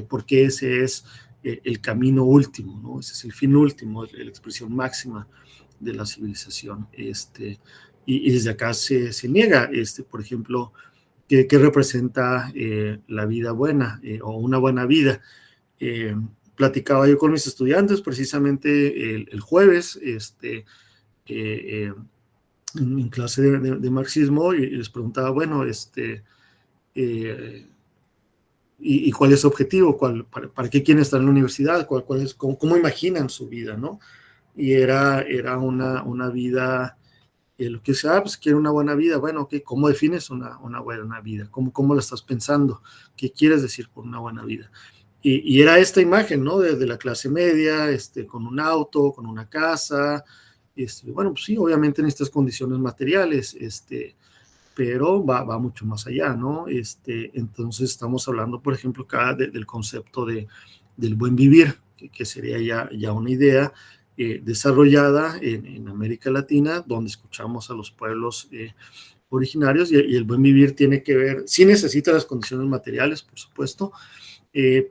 porque ese es el camino último, ¿no? Ese es el fin último, la expresión máxima de la civilización. Y desde acá se niega, por ejemplo, ¿qué representa la vida buena o una buena vida? Platicaba yo con mis estudiantes precisamente el jueves, en clase de marxismo, y les preguntaba, bueno, ¿y cuál es su objetivo? ¿Para qué quieren estar en la universidad? ¿Cómo imaginan su vida, no? Y era una vida, lo que sea, pues quiero una buena vida. Bueno, okay, ¿cómo defines una buena vida? ¿Cómo lo estás pensando? ¿Qué quieres decir por una buena vida? Y era esta imagen, ¿no? De la clase media, con un auto, con una casa, bueno, pues sí, obviamente en estas condiciones materiales, pero va mucho más allá, ¿no? Entonces estamos hablando, por ejemplo, acá del concepto del buen vivir, que sería ya una idea desarrollada en América Latina, donde escuchamos a los pueblos originarios, y el buen vivir tiene que ver, sí necesita las condiciones materiales, por supuesto,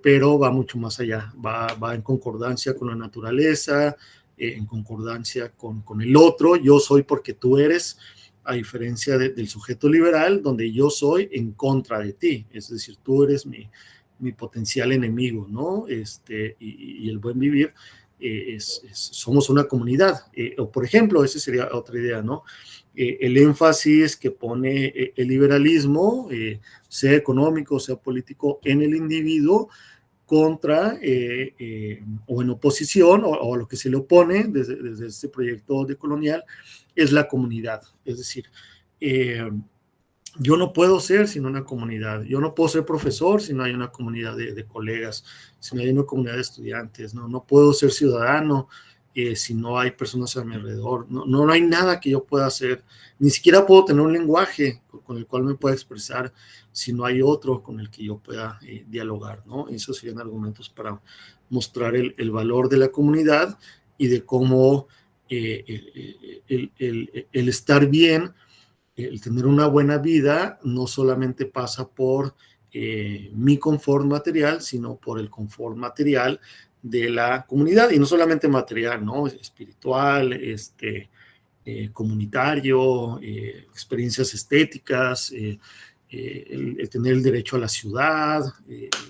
pero va mucho más allá, va en concordancia con la naturaleza, en concordancia con el otro. Yo soy porque tú eres, a diferencia del sujeto liberal, donde yo soy en contra de ti, es decir, tú eres mi potencial enemigo, ¿no? Y el buen vivir somos una comunidad, o por ejemplo, esa sería otra idea, ¿no? El énfasis que pone el liberalismo, sea económico, sea político, en el individuo, contra o en oposición, o a lo que se le opone desde este proyecto decolonial, es la comunidad. Es decir, yo no puedo ser sin una comunidad, yo no puedo ser profesor si no hay una comunidad de colegas, si no hay una comunidad de estudiantes, no puedo ser ciudadano si no hay personas a mi alrededor, no hay nada que yo pueda hacer, ni siquiera puedo tener un lenguaje con el cual me pueda expresar si no hay otro con el que yo pueda dialogar, ¿no? Esos serían argumentos para mostrar el valor de la comunidad y de cómo el estar bien, el tener una buena vida, no solamente pasa por mi confort material, sino por el confort material de la comunidad, y no solamente material, ¿no? Espiritual, comunitario, experiencias estéticas, el tener el derecho a la ciudad,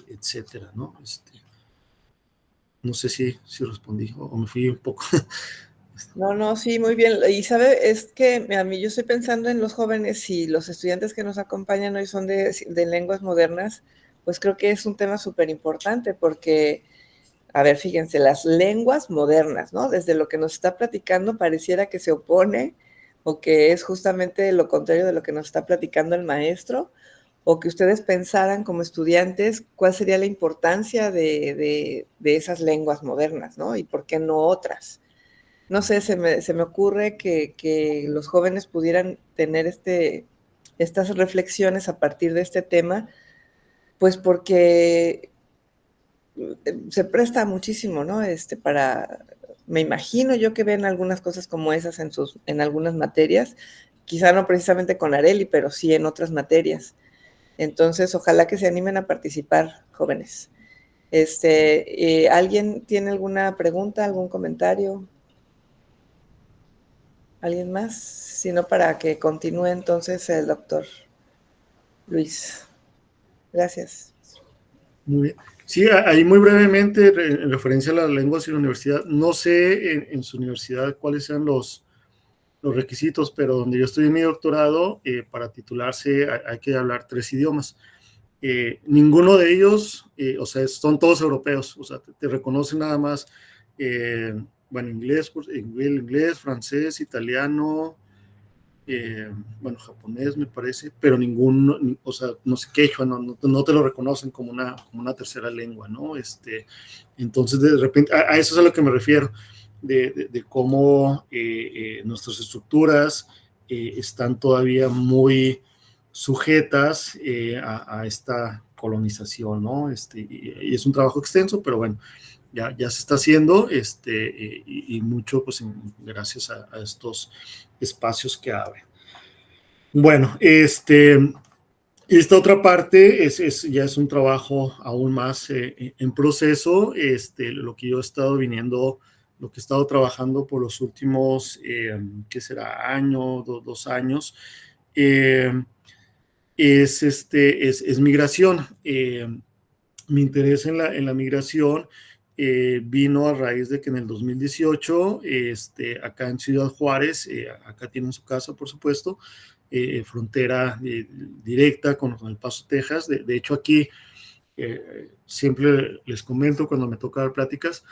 etcétera, ¿no? No sé si respondí o me fui un poco. No, sí, muy bien. Y sabe, es que a mí yo estoy pensando en los jóvenes y los estudiantes que nos acompañan hoy son de lenguas modernas, pues creo que es un tema súper importante porque, a ver, fíjense, las lenguas modernas, ¿no? Desde lo que nos está platicando pareciera que se opone o que es justamente lo contrario de lo que nos está platicando el maestro, o que ustedes pensaran como estudiantes cuál sería la importancia de esas lenguas modernas, ¿no? Y por qué no otras. No sé, se me ocurre que los jóvenes pudieran tener estas reflexiones a partir de este tema, pues porque se presta muchísimo, ¿no? Me imagino yo que ven algunas cosas como esas en algunas materias, quizá no precisamente con Areli, pero sí en otras materias. Entonces, ojalá que se animen a participar, jóvenes. ¿Alguien tiene alguna pregunta, algún comentario? ¿Alguien más? Sino para que continúe entonces el doctor Luis. Gracias. Muy bien. Sí, ahí muy brevemente, en referencia a las lenguas y la universidad, no sé en su universidad cuáles sean los requisitos, pero donde yo estoy en mi doctorado, para titularse hay que hablar 3 idiomas. Ninguno de ellos, o sea, son todos europeos, o sea, te reconocen nada más, bueno, inglés, francés, italiano, bueno, japonés me parece, pero o sea, no sé, quechua, no te lo reconocen como una tercera lengua, ¿no? Entonces, de repente, a eso es a lo que me refiero, de cómo nuestras estructuras están todavía muy sujetas a esta colonización, ¿no? Y es un trabajo extenso, pero bueno, ya se está haciendo, y mucho pues gracias a estos espacios que abren. Bueno, esta otra parte ya es un trabajo aún más en proceso, lo que yo he estado lo que he estado trabajando por los últimos, ¿qué será? Año, 2 años, es migración. Mi interés en la migración vino a raíz de que en el 2018, acá en Ciudad Juárez, acá tienen su casa, por supuesto, frontera directa con El Paso, Texas. De hecho, aquí siempre les comento cuando me toca dar pláticas,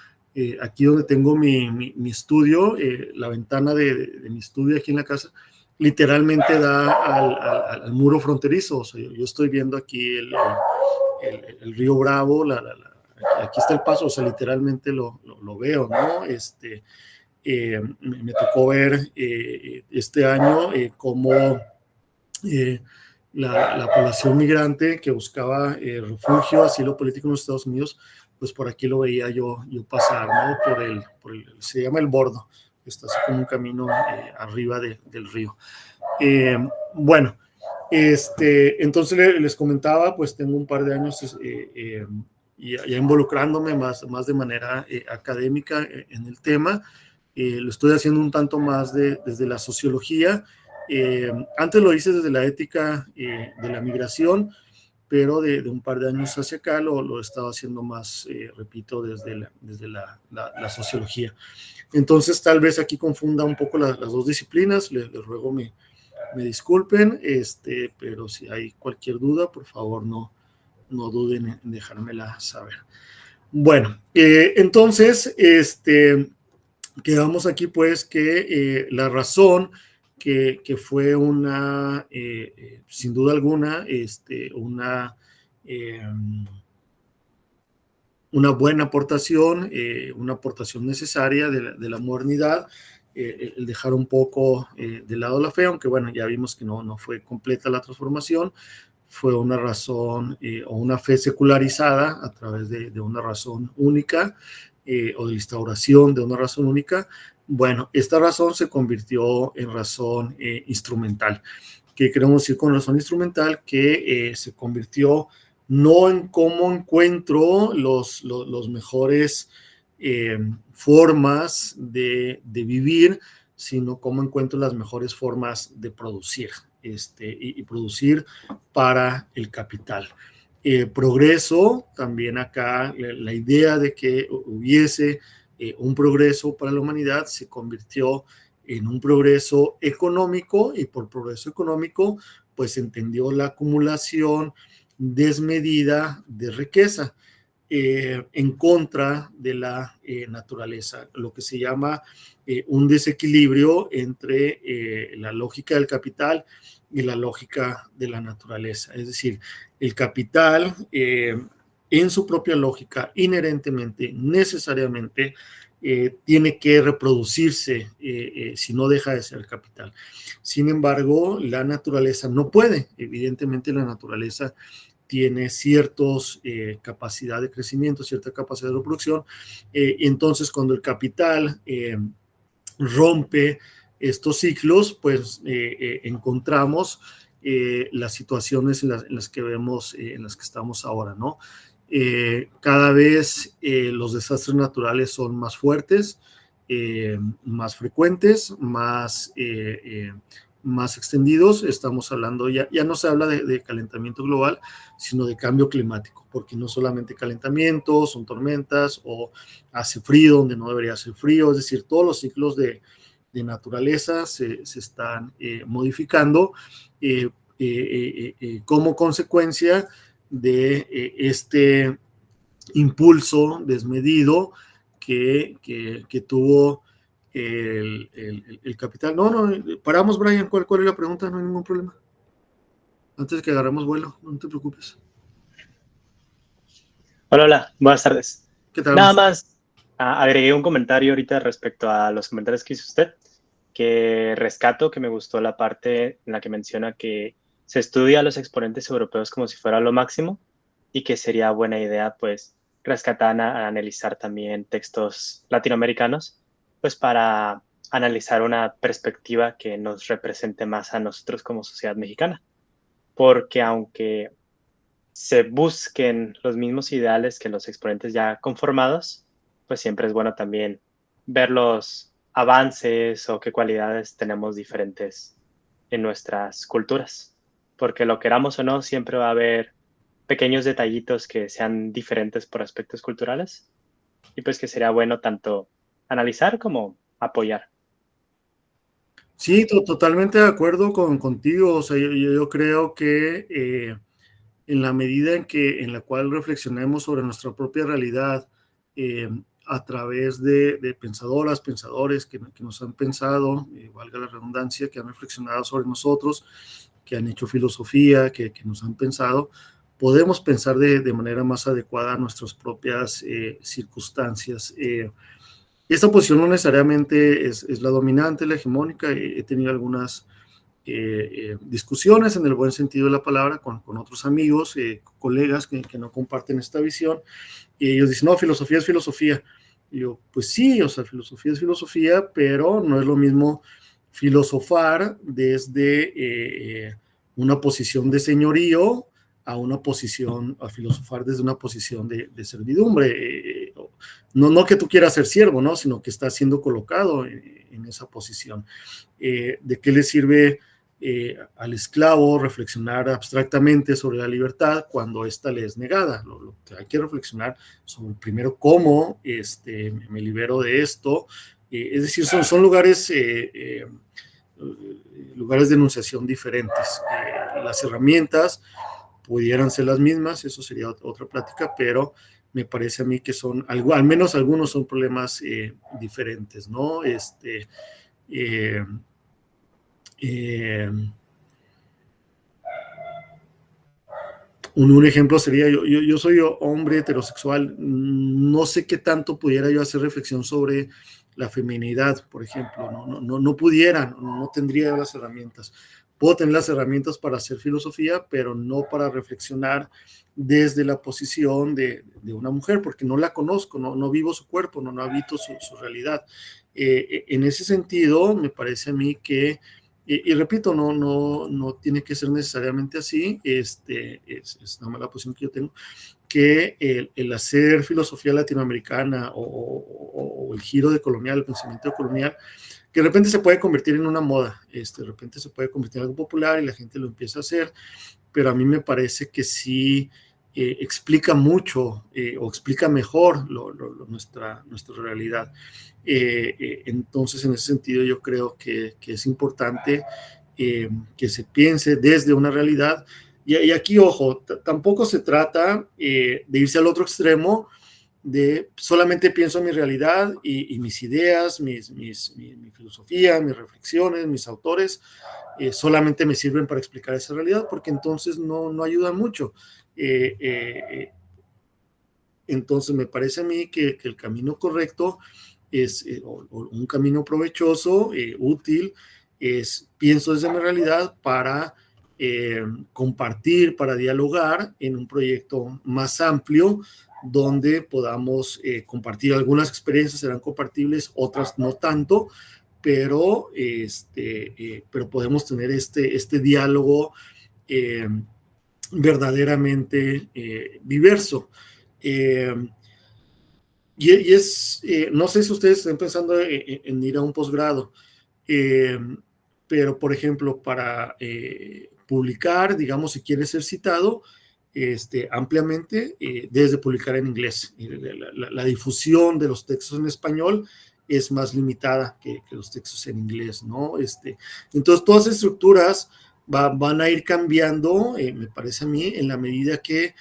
aquí donde tengo mi estudio, la ventana de mi estudio aquí en la casa, literalmente da al muro fronterizo. O sea, yo estoy viendo aquí el río Bravo, aquí está El Paso, o sea, literalmente lo veo, ¿no? Me tocó ver este año cómo la población migrante que buscaba refugio, asilo político en los Estados Unidos, pues por aquí lo veía yo pasar, ¿no? Se llama El Bordo, está así como un camino arriba del río. Bueno, entonces les comentaba, pues tengo un par de años ya involucrándome más de manera académica en el tema. Lo estoy haciendo un tanto más desde la sociología. Antes lo hice desde la ética de la migración, pero de un par de años hacia acá lo he estado haciendo más, repito, desde la sociología. Entonces tal vez aquí confunda un poco las dos disciplinas. Les ruego me disculpen, pero si hay cualquier duda, por favor no duden en dejármela saber. Bueno, entonces, quedamos aquí pues que la razón que fue sin duda alguna, una buena aportación, una aportación necesaria de la modernidad, el dejar un poco de lado la fe, aunque bueno, ya vimos que no fue completa la transformación, fue una razón o una fe secularizada a través de una razón única, o de la instauración de una razón única. Bueno, esta razón se convirtió en razón instrumental. ¿Qué queremos decir con razón instrumental? Que se convirtió no en cómo encuentro los mejores formas de vivir, sino cómo encuentro las mejores formas de producir, y producir para el capital. Progreso, también acá la idea de que hubiese un progreso para la humanidad se convirtió en un progreso económico, y por progreso económico pues entendió la acumulación desmedida de riqueza en contra de la naturaleza, lo que se llama un desequilibrio entre la lógica del capital y la lógica de la naturaleza. Es decir, el capital en su propia lógica, inherentemente, necesariamente, tiene que reproducirse, si no deja de ser capital. Sin embargo, la naturaleza no puede. Evidentemente, la naturaleza tiene ciertas capacidad de crecimiento, cierta capacidad de reproducción. Entonces, cuando el capital rompe estos ciclos, pues encontramos las situaciones en las que vemos, en las que estamos ahora, ¿no? Cada vez los desastres naturales son más fuertes, más frecuentes, más extendidos. Estamos hablando, ya no se habla de calentamiento global, sino de cambio climático, porque no solamente calentamiento, son tormentas, o hace frío donde no debería hacer frío, es decir, todos los ciclos de naturaleza se están modificando como consecuencia de este impulso desmedido que tuvo el capital. No, paramos, Brian. ¿Cuál es la pregunta? No hay ningún problema. Antes de que agarremos vuelo, no te preocupes. Hola, buenas tardes. ¿Qué tal? Nada más agregué un comentario ahorita respecto a los comentarios que hizo usted, que rescato, que me gustó la parte en la que menciona que se estudia a los exponentes europeos como si fuera lo máximo y que sería buena idea, pues, rescatar, analizar también textos latinoamericanos, pues, para analizar una perspectiva que nos represente más a nosotros como sociedad mexicana. Porque aunque se busquen los mismos ideales que los exponentes ya conformados, pues siempre es bueno también ver los avances o qué cualidades tenemos diferentes en nuestras culturas. Porque lo queramos o no, siempre va a haber pequeños detallitos que sean diferentes por aspectos culturales y pues que sería bueno tanto analizar como apoyar. Sí, totalmente de acuerdo contigo. O sea, yo creo que en la medida en la cual reflexionemos sobre nuestra propia realidad a través de pensadoras, pensadores que nos han pensado, valga la redundancia, que han reflexionado sobre nosotros, que han hecho filosofía, que nos han pensado, podemos pensar de manera más adecuada a nuestras propias circunstancias. Esta posición no necesariamente es la dominante, la hegemónica. He tenido algunas discusiones en el buen sentido de la palabra con otros amigos, colegas que no comparten esta visión, y ellos dicen, no, filosofía es filosofía. Y yo, pues sí, o sea, filosofía es filosofía, pero no es lo mismo filosofar desde una posición de señorío a filosofar desde una posición de servidumbre. No que tú quieras ser siervo, ¿no? Sino que estás siendo colocado en esa posición. ¿De qué le sirve al esclavo reflexionar abstractamente sobre la libertad cuando ésta le es negada? Lo que hay que reflexionar sobre primero cómo me libero de esto. Es decir, son lugares de enunciación diferentes. Las herramientas pudieran ser las mismas, eso sería otra plática, pero me parece a mí que son, al menos algunos son problemas diferentes, ¿no? Un ejemplo sería, yo soy hombre heterosexual, no sé qué tanto pudiera yo hacer reflexión sobre la feminidad, por ejemplo, no pudiera, no tendría las herramientas. Puedo tener las herramientas para hacer filosofía, pero no para reflexionar desde la posición de una mujer, porque no la conozco, no vivo su cuerpo, no habito su realidad. En ese sentido, me parece a mí que, y repito, no tiene que ser necesariamente así, es una mala posición que yo tengo, que el hacer filosofía latinoamericana o el giro de colonial, el pensamiento colonial, que de repente se puede convertir en una moda, de repente se puede convertir en algo popular y la gente lo empieza a hacer, pero a mí me parece que sí explica mucho o explica mejor nuestra realidad. Entonces, en ese sentido, yo creo que es importante que se piense desde una realidad. Y aquí, ojo, tampoco se trata de irse al otro extremo de solamente pienso en mi realidad y mis ideas, mi filosofía, mis reflexiones, mis autores, solamente me sirven para explicar esa realidad, porque entonces no ayudan mucho. Entonces me parece a mí que el camino correcto es un camino provechoso, útil, pienso desde mi realidad para compartir, para dialogar en un proyecto más amplio donde podamos compartir algunas experiencias, serán compartibles, otras no tanto, pero podemos tener este diálogo verdaderamente diverso. No sé si ustedes están pensando en ir a un posgrado, pero por ejemplo, para publicar, digamos, si quieres ser citado ampliamente, debes de publicar en inglés. La difusión de los textos en español es más limitada que los textos en inglés, ¿no? Entonces, todas las estructuras van a ir cambiando, me parece a mí, en la medida que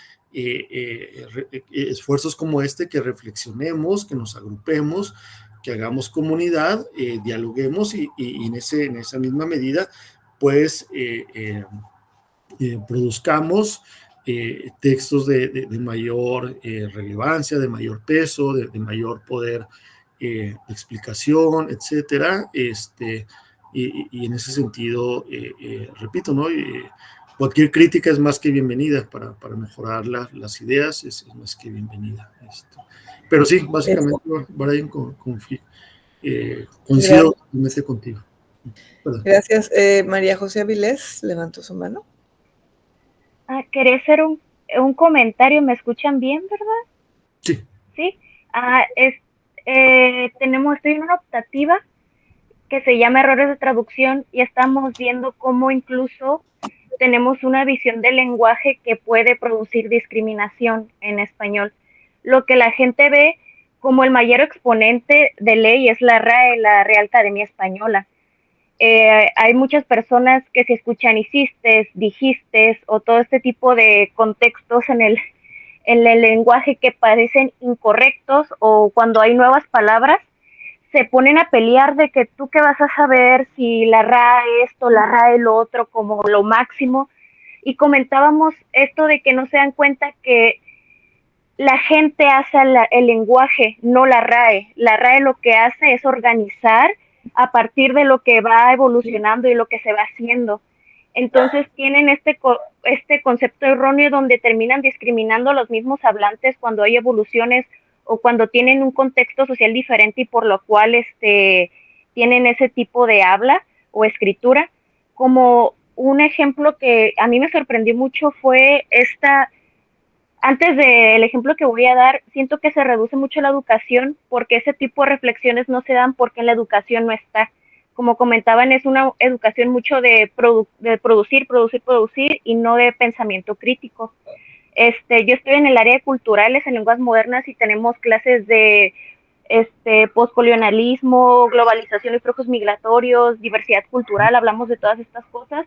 esfuerzos como que reflexionemos, que nos agrupemos, que hagamos comunidad, dialoguemos y en esa misma medida, pues, produzcamos textos de mayor relevancia, de mayor peso, de mayor poder de explicación, etcétera. Y en ese sentido, repito, ¿no? Cualquier crítica es más que bienvenida para mejorar las ideas, es más que bienvenida. Pero sí, básicamente, Brian, coincido totalmente contigo. Perdón. Gracias. María José Avilés levantó su mano. Quería hacer un comentario. ¿Me escuchan bien, verdad? Sí. Sí. Estoy en una optativa que se llama Errores de Traducción y estamos viendo cómo incluso tenemos una visión del lenguaje que puede producir discriminación en español. Lo que la gente ve como el mayor exponente de ley es la RAE, la Real Academia Española. Hay muchas personas que si escuchan hiciste, dijiste o todo este tipo de contextos en el lenguaje que parecen incorrectos, o cuando hay nuevas palabras, se ponen a pelear de que tú qué vas a saber si la RAE esto, la RAE lo otro, como lo máximo. Y comentábamos esto de que no se dan cuenta que la gente hace el lenguaje, no la RAE. La RAE lo que hace es organizar a partir de lo que va evolucionando y lo que se va haciendo. Entonces tienen este concepto erróneo donde terminan discriminando a los mismos hablantes cuando hay evoluciones o cuando tienen un contexto social diferente y por lo cual tienen ese tipo de habla o escritura. Como un ejemplo que a mí me sorprendió mucho fue antes del ejemplo que voy a dar, siento que se reduce mucho la educación porque ese tipo de reflexiones no se dan porque en la educación no está. Como comentaban, es una educación mucho de producir y no de pensamiento crítico. Yo estoy en el área de culturales, en lenguas modernas, y tenemos clases de postcolonialismo, globalización y flujos migratorios, diversidad cultural, hablamos de todas estas cosas.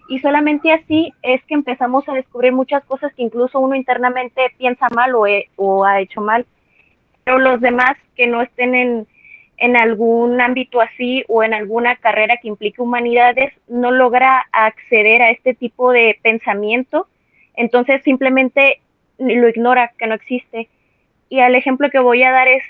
Y solamente así es que empezamos a descubrir muchas cosas que incluso uno internamente piensa mal o ha hecho mal. Pero los demás que no estén en algún ámbito así o en alguna carrera que implique humanidades, no logra acceder a este tipo de pensamiento, entonces simplemente lo ignora, que no existe. Y el ejemplo que voy a dar es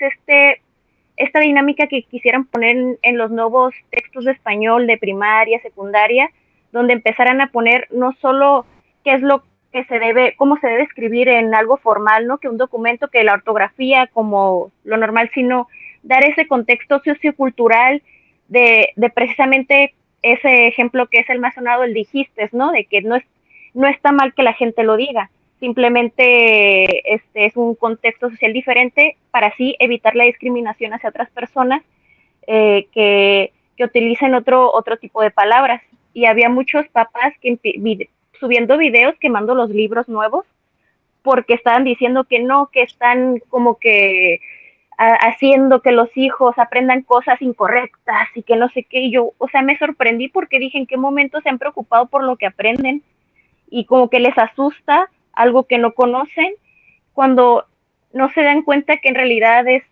esta dinámica que quisieran poner en los nuevos textos de español de primaria, secundaria, donde empezaran a poner no solo qué es lo que cómo se debe escribir en algo formal, ¿no? Que un documento, que la ortografía como lo normal, sino dar ese contexto sociocultural de precisamente ese ejemplo que es el más sonado, el dijiste, ¿no? De que no está mal que la gente lo diga, simplemente es un contexto social diferente para así evitar la discriminación hacia otras personas que utilicen otro tipo de palabras. Y había muchos papás que subiendo videos quemando los libros nuevos porque estaban diciendo que no, que están como que haciendo que los hijos aprendan cosas incorrectas y que no sé qué. Y yo, me sorprendí porque dije, ¿en qué momento se han preocupado por lo que aprenden? Y como que les asusta algo que no conocen, cuando no se dan cuenta que en realidad es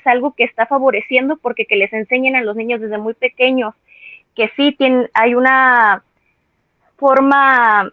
algo que está favoreciendo, porque que les enseñen a los niños desde muy pequeños que sí hay una forma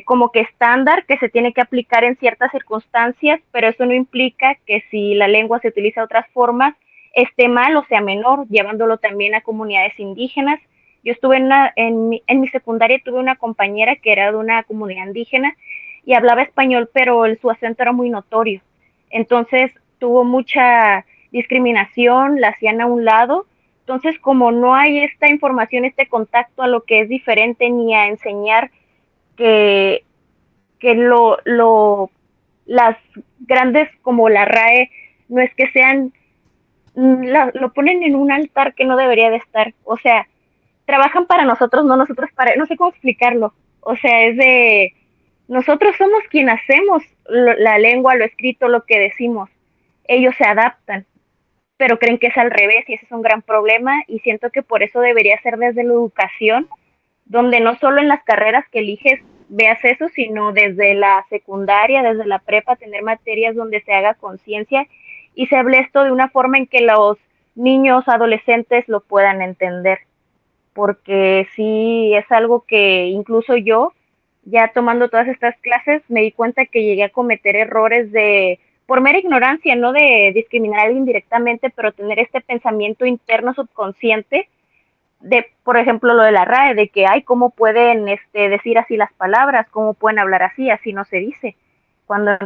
como que estándar que se tiene que aplicar en ciertas circunstancias, pero eso no implica que si la lengua se utiliza de otras formas esté mal o sea menor, llevándolo también a comunidades indígenas. Yo estuve en mi secundaria, tuve una compañera que era de una comunidad indígena y hablaba español, pero su acento era muy notorio. Entonces tuvo mucha discriminación, la hacían a un lado. Entonces, como no hay esta información, este contacto a lo que es diferente, ni a enseñar que las grandes como la RAE no es que sean, lo ponen en un altar que no debería de estar. O sea, trabajan para nosotros, no nosotros para, no sé cómo explicarlo. O sea, es de, nosotros somos quien hacemos la lengua, lo escrito, lo que decimos. Ellos se adaptan. pero creen que es al revés y ese es un gran problema y siento que por eso debería ser desde la educación, donde no solo en las carreras que eliges veas eso, sino desde la secundaria, desde la prepa, tener materias donde se haga conciencia y se hable esto de una forma en que los niños, adolescentes lo puedan entender, porque sí es algo que incluso yo, ya tomando todas estas clases, me di cuenta que llegué a cometer errores de por mera ignorancia, no de discriminar a alguien directamente, pero tener este pensamiento interno subconsciente de, por ejemplo, lo de la RAE, de que, ay, ¿cómo pueden decir así las palabras? ¿Cómo pueden hablar así no se dice? Cuando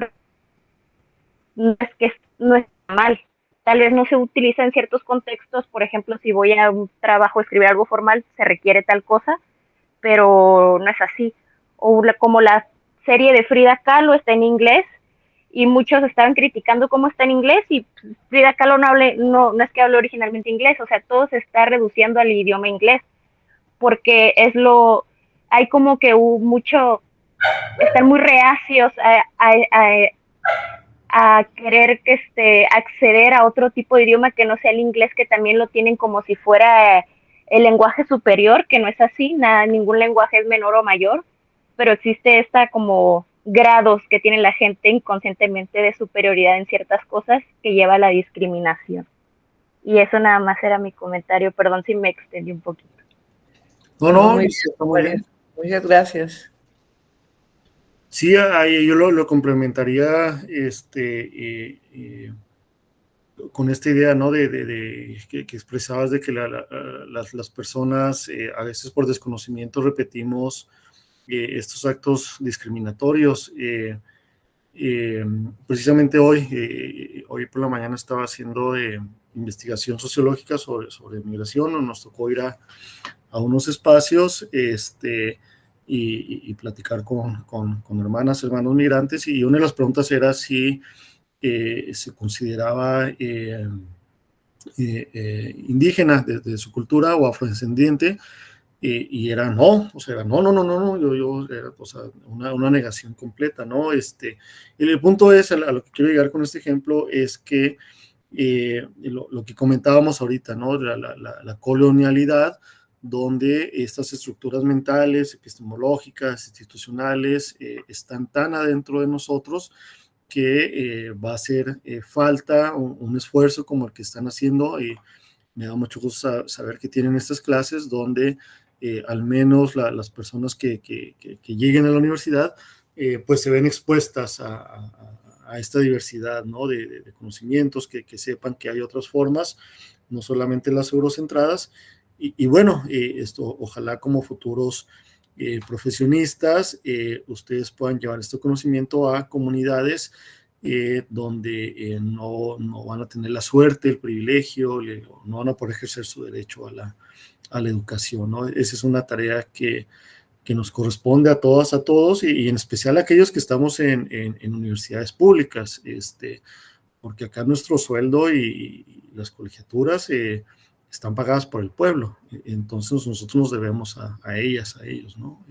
no es que no es mal. Tal vez no se utiliza en ciertos contextos, por ejemplo, si voy a un trabajo a escribir algo formal, se requiere tal cosa, pero no es así. O como la serie de Frida Kahlo está en inglés y muchos estaban criticando cómo está en inglés y Frida Kahlo no es que hable originalmente inglés, o sea, todo se está reduciendo al idioma inglés porque hay como que mucho, están muy reacios a querer acceder a otro tipo de idioma que no sea el inglés, que también lo tienen como si fuera el lenguaje superior, que no es así, ningún lenguaje es menor o mayor, pero existe esta como grados que tiene la gente inconscientemente de superioridad en ciertas cosas que lleva a la discriminación. Y eso nada más era mi comentario, perdón si me extendí un poquito. No, Muy está muy bien. Muchas gracias. Sí, yo lo complementaría con esta idea, ¿no? Que expresabas de que las personas a veces por desconocimiento repetimos estos actos discriminatorios. Precisamente hoy por la mañana estaba haciendo investigación sociológica sobre migración, nos tocó ir a unos espacios y platicar con hermanos migrantes, y una de las preguntas era si se consideraba indígena de su cultura o afrodescendiente, y era no, o sea, era no, era, o sea, una negación completa, ¿no? Y el punto es, a lo que quiero llegar con este ejemplo, es que lo que comentábamos ahorita, ¿no? La colonialidad, donde estas estructuras mentales, epistemológicas, institucionales, están tan adentro de nosotros que va a hacer falta un esfuerzo como el que están haciendo, y me da mucho gusto saber que tienen estas clases donde al menos las personas que lleguen a la universidad pues se ven expuestas a esta diversidad, ¿no? de conocimientos, que sepan que hay otras formas, no solamente las eurocentradas, y bueno, esto ojalá como futuros profesionistas ustedes puedan llevar este conocimiento a comunidades donde no van a tener la suerte, el privilegio, no van a poder ejercer su derecho a la educación, ¿no? Esa es una tarea que nos corresponde a todas, a todos, y en especial a aquellos que estamos en universidades públicas, porque acá nuestro sueldo y las colegiaturas están pagadas por el pueblo, entonces nosotros nos debemos a ellas, a ellos, ¿no?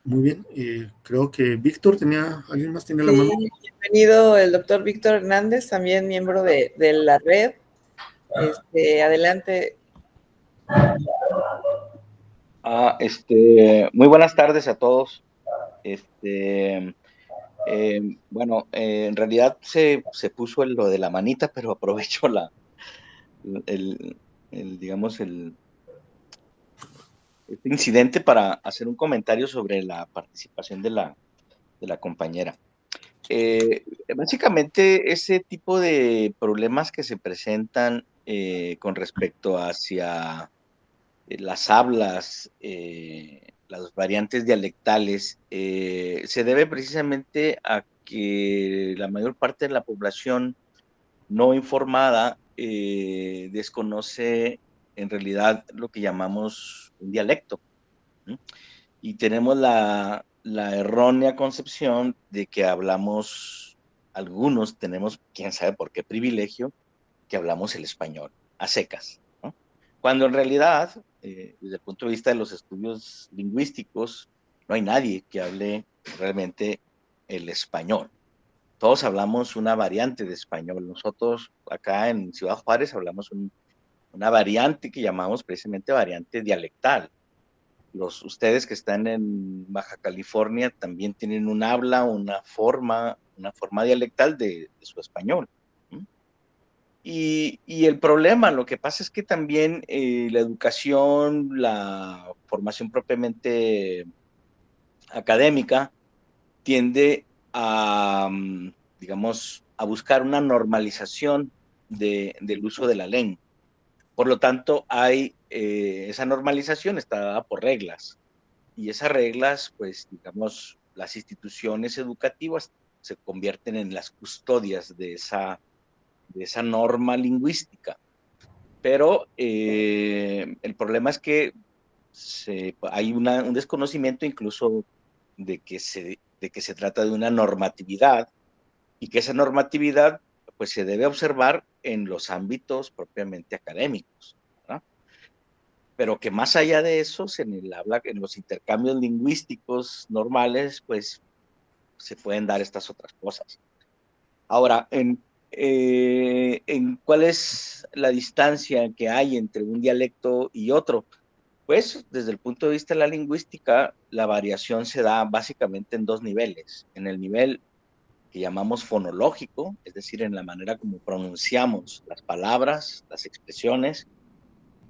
Muy bien, creo que Víctor ¿alguien más tiene la mano? Bienvenido el doctor Víctor Hernández, también miembro de la red. Adelante. Muy buenas tardes a todos. Bueno, en realidad se puso lo de la manita, pero aprovecho digamos, este incidente para hacer un comentario sobre la participación de la compañera. Básicamente, ese tipo de problemas que se presentan con respecto hacia las hablas, las variantes dialectales, se debe precisamente a que la mayor parte de la población no informada desconoce en realidad lo que llamamos un dialecto, ¿sí? Y tenemos la errónea concepción de que algunos tenemos, quién sabe por qué privilegio, que hablamos el español a secas, ¿no? Cuando en realidad, desde el punto de vista de los estudios lingüísticos, no hay nadie que hable realmente el español. todos hablamos una variante de español. Nosotros acá en Ciudad Juárez hablamos una variante que llamamos precisamente variante dialectal. Ustedes que están en Baja California también tienen un habla, una forma dialectal de su español. Y el problema, lo que pasa es que también la educación, la formación propiamente académica, tiende a, digamos, a buscar una normalización del uso de la lengua. Por lo tanto, esa normalización está dada por reglas. Y esas reglas, pues, digamos, las instituciones educativas se convierten en las custodias de esa norma lingüística. Pero el problema es que hay un desconocimiento incluso de que se trata de una normatividad y que esa normatividad pues se debe observar en los ámbitos propiamente académicos, ¿verdad? Pero que más allá de eso, en los intercambios lingüísticos normales, pues se pueden dar estas otras cosas. Ahora, en cuál es la distancia que hay entre un dialecto y otro. Pues desde el punto de vista de la lingüística, la variación se da básicamente en dos niveles. En el nivel que llamamos fonológico, es decir, en la manera como pronunciamos las palabras, las expresiones,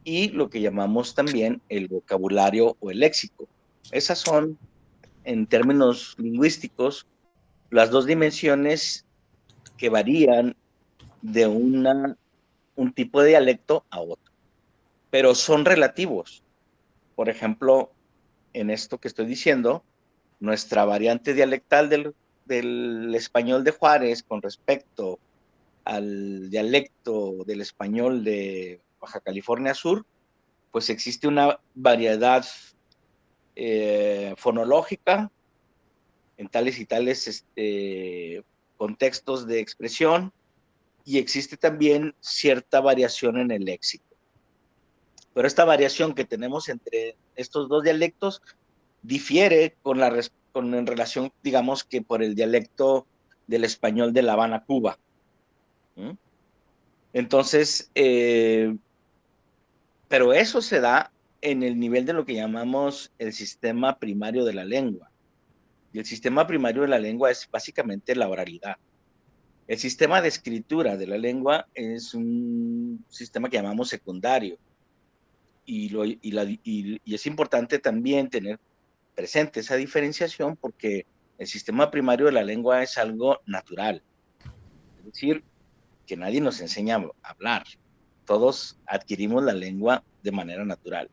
y lo que llamamos también el vocabulario o el léxico. Esas son, en términos lingüísticos, las dos dimensiones que varían de un tipo de dialecto a otro, pero son relativos. Por ejemplo, en esto que estoy diciendo, nuestra variante dialectal del español de Juárez con respecto al dialecto del español de Baja California Sur, pues existe una variedad fonológica en tales y tales contextos de expresión, y existe también cierta variación en el léxico. Pero esta variación que tenemos entre estos dos dialectos difiere en relación, digamos, que por el dialecto del español de La Habana, Cuba. Entonces, pero eso se da en el nivel de lo que llamamos el sistema primario de la lengua. Y el sistema primario de la lengua es básicamente la oralidad. El sistema de escritura de la lengua es un sistema que llamamos secundario. Y es importante también tener presente esa diferenciación porque el sistema primario de la lengua es algo natural. Es decir, que nadie nos enseña a hablar. Todos adquirimos la lengua de manera natural.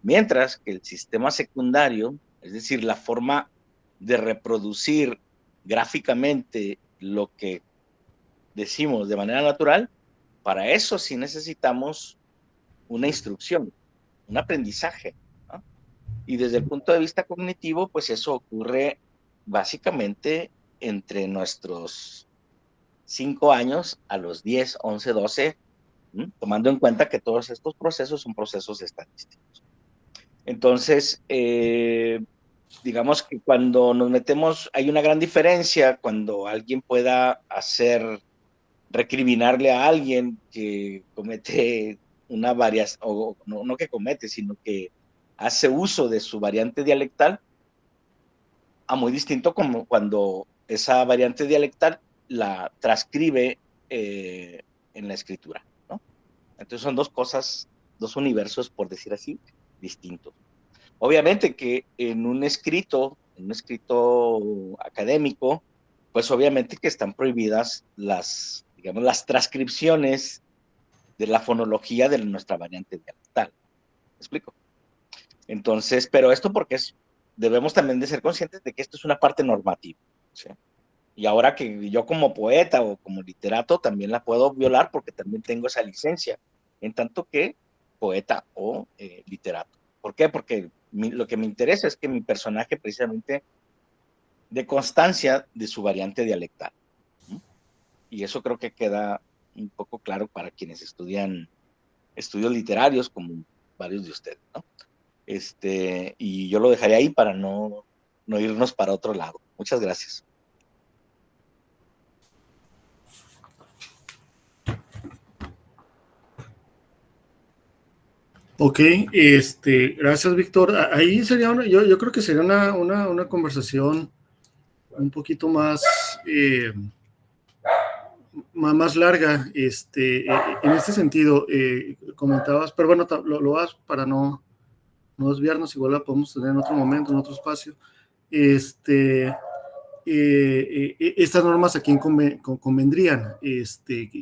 Mientras que el sistema secundario, es decir, la forma de reproducir gráficamente lo que decimos de manera natural, para eso sí necesitamos una instrucción, un aprendizaje, ¿no? Y desde el punto de vista cognitivo, pues eso ocurre básicamente entre nuestros 5 años a los 10, 11, 12, tomando en cuenta que todos estos procesos son procesos estadísticos. Entonces, digamos que cuando nos metemos, hay una gran diferencia cuando alguien pueda recriminarle a alguien que comete una variación, o no que comete, sino que hace uso de su variante dialectal, a muy distinto como cuando esa variante dialectal la transcribe en la escritura, ¿no? Entonces son dos cosas, dos universos, por decir así, distintos. Obviamente que en un escrito académico, pues obviamente que están prohibidas digamos, las transcripciones de la fonología de nuestra variante dialectal. ¿Me explico? Entonces, pero esto porque debemos también de ser conscientes de que esto es una parte normativa, ¿sí? Y ahora que yo como poeta o como literato también la puedo violar porque también tengo esa licencia, en tanto que poeta o literato. ¿Por qué? Porque lo que me interesa es que mi personaje precisamente dé constancia de su variante dialectal. Y eso creo que queda un poco claro para quienes estudian estudios literarios, como varios de ustedes, ¿no? Y yo lo dejaré ahí para no irnos para otro lado. Muchas gracias. Ok, gracias, Víctor. Ahí sería yo creo que sería una conversación un poquito más larga, en este sentido, comentabas, pero bueno, lo hagas para no desviarnos, igual la podemos tener en otro momento, en otro espacio. Estas normas a quién convendrían,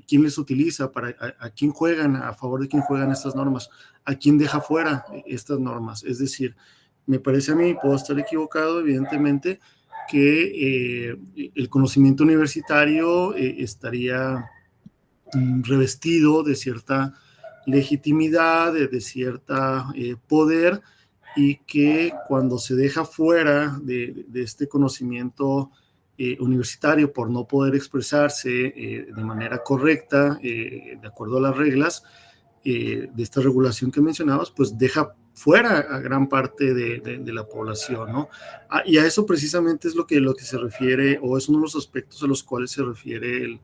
quién les utiliza, a quién juegan, a favor de quién juegan estas normas, a quién deja fuera estas normas. Es decir, me parece a mí, puedo estar equivocado, evidentemente, que el conocimiento universitario estaría revestido de cierta legitimidad, de cierta poder, y que cuando se deja fuera de este conocimiento universitario por no poder expresarse de manera correcta, de acuerdo a las reglas de esta regulación que mencionabas, pues deja fuera a gran parte de la población, ¿no? Y a eso precisamente es lo que se refiere, o es uno de los aspectos a los cuales se refiere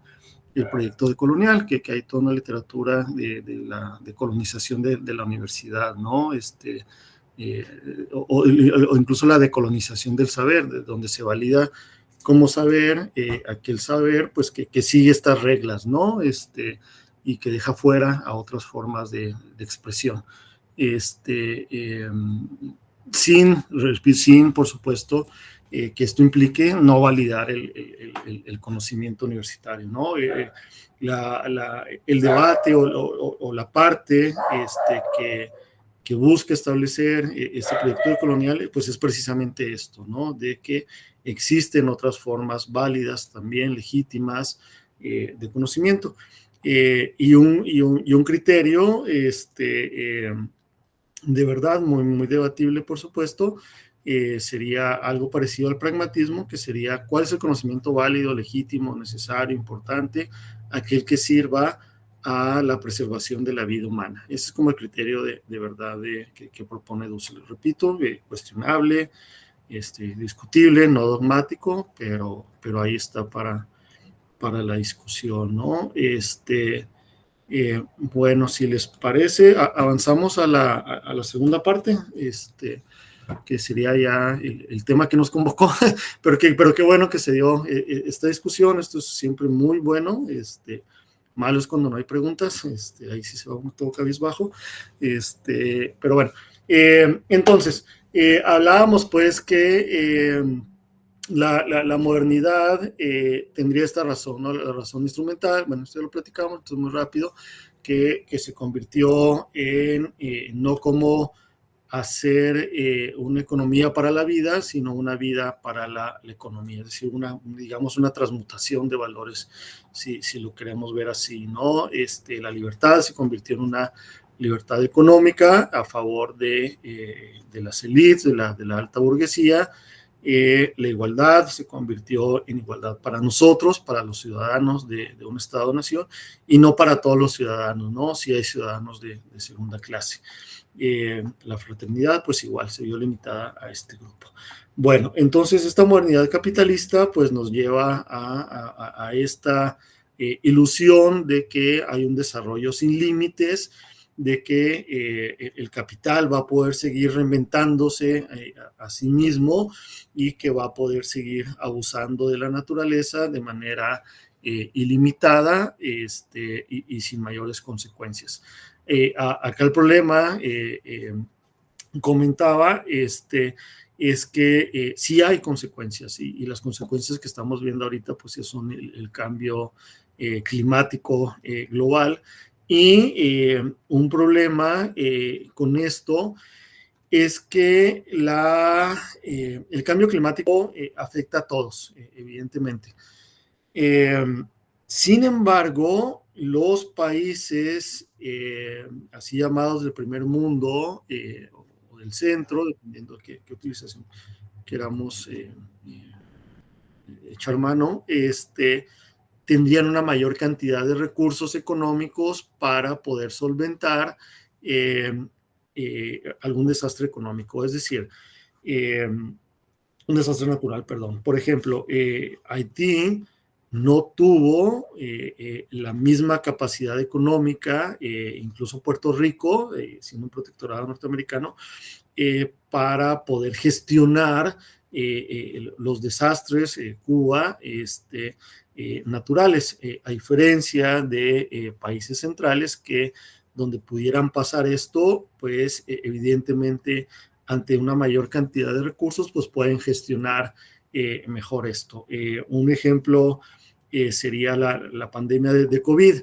el proyecto de Colonial, que hay toda una literatura de colonización de la universidad, ¿no? O incluso la decolonización del saber, de donde se valida como saber, aquel saber, pues que sigue estas reglas, ¿no? Y que deja fuera a otras formas de expresión. Sin, por supuesto, que esto implique no validar el conocimiento universitario, ¿no? El debate o la parte que busca establecer este proyecto de Colonial, pues es precisamente esto, ¿no? De que existen otras formas válidas, también legítimas, de conocimiento. Y un criterio, de verdad, muy debatible, por supuesto, sería algo parecido al pragmatismo, que sería cuál es el conocimiento válido, legítimo, necesario, importante, aquel que sirva a la preservación de la vida humana. Ese es como el criterio de verdad que propone Dussel. Repito, cuestionable, discutible, no dogmático, pero ahí está para la discusión, ¿no? Bueno, si les parece, avanzamos a la segunda parte, que sería ya el tema que nos convocó, pero qué bueno que se dio esta discusión. Esto es siempre muy bueno. Malo es cuando no hay preguntas, ahí sí se va un poco cabizbajo, pero bueno, entonces, hablábamos pues que la modernidad tendría esta razón, ¿no? La razón instrumental, bueno, esto ya lo platicamos, entonces muy rápido, que se convirtió en no como hacer una economía para la vida, sino una vida para la economía, es decir, digamos, una transmutación de valores, si lo queremos ver así, ¿no? La libertad se convirtió en una libertad económica a favor de las élites, de la alta burguesía. La igualdad se convirtió en igualdad para nosotros, para los ciudadanos de un Estado-nación, y no para todos los ciudadanos, ¿no? Si hay ciudadanos de segunda clase. La fraternidad, pues igual, se vio limitada a este grupo. Bueno, entonces esta modernidad capitalista, pues nos lleva a esta ilusión de que hay un desarrollo sin límites, de que el capital va a poder seguir reinventándose a sí mismo y que va a poder seguir abusando de la naturaleza de manera ilimitada y sin mayores consecuencias. Acá el problema, comentaba, es que sí hay consecuencias, y las consecuencias que estamos viendo ahorita pues son el cambio climático global. Y un problema con esto es que el cambio climático afecta a todos, evidentemente. Sin embargo, los países así llamados del primer mundo o del centro, dependiendo de qué utilización queramos echar mano, tendrían una mayor cantidad de recursos económicos para poder solventar algún desastre económico, es decir, un desastre natural, perdón. Por ejemplo, Haití no tuvo la misma capacidad económica, incluso Puerto Rico, siendo un protectorado norteamericano, para poder gestionar los desastres, Cuba, naturales, a diferencia de países centrales que donde pudieran pasar esto, pues evidentemente ante una mayor cantidad de recursos, pues pueden gestionar mejor esto. Un ejemplo sería la pandemia de COVID.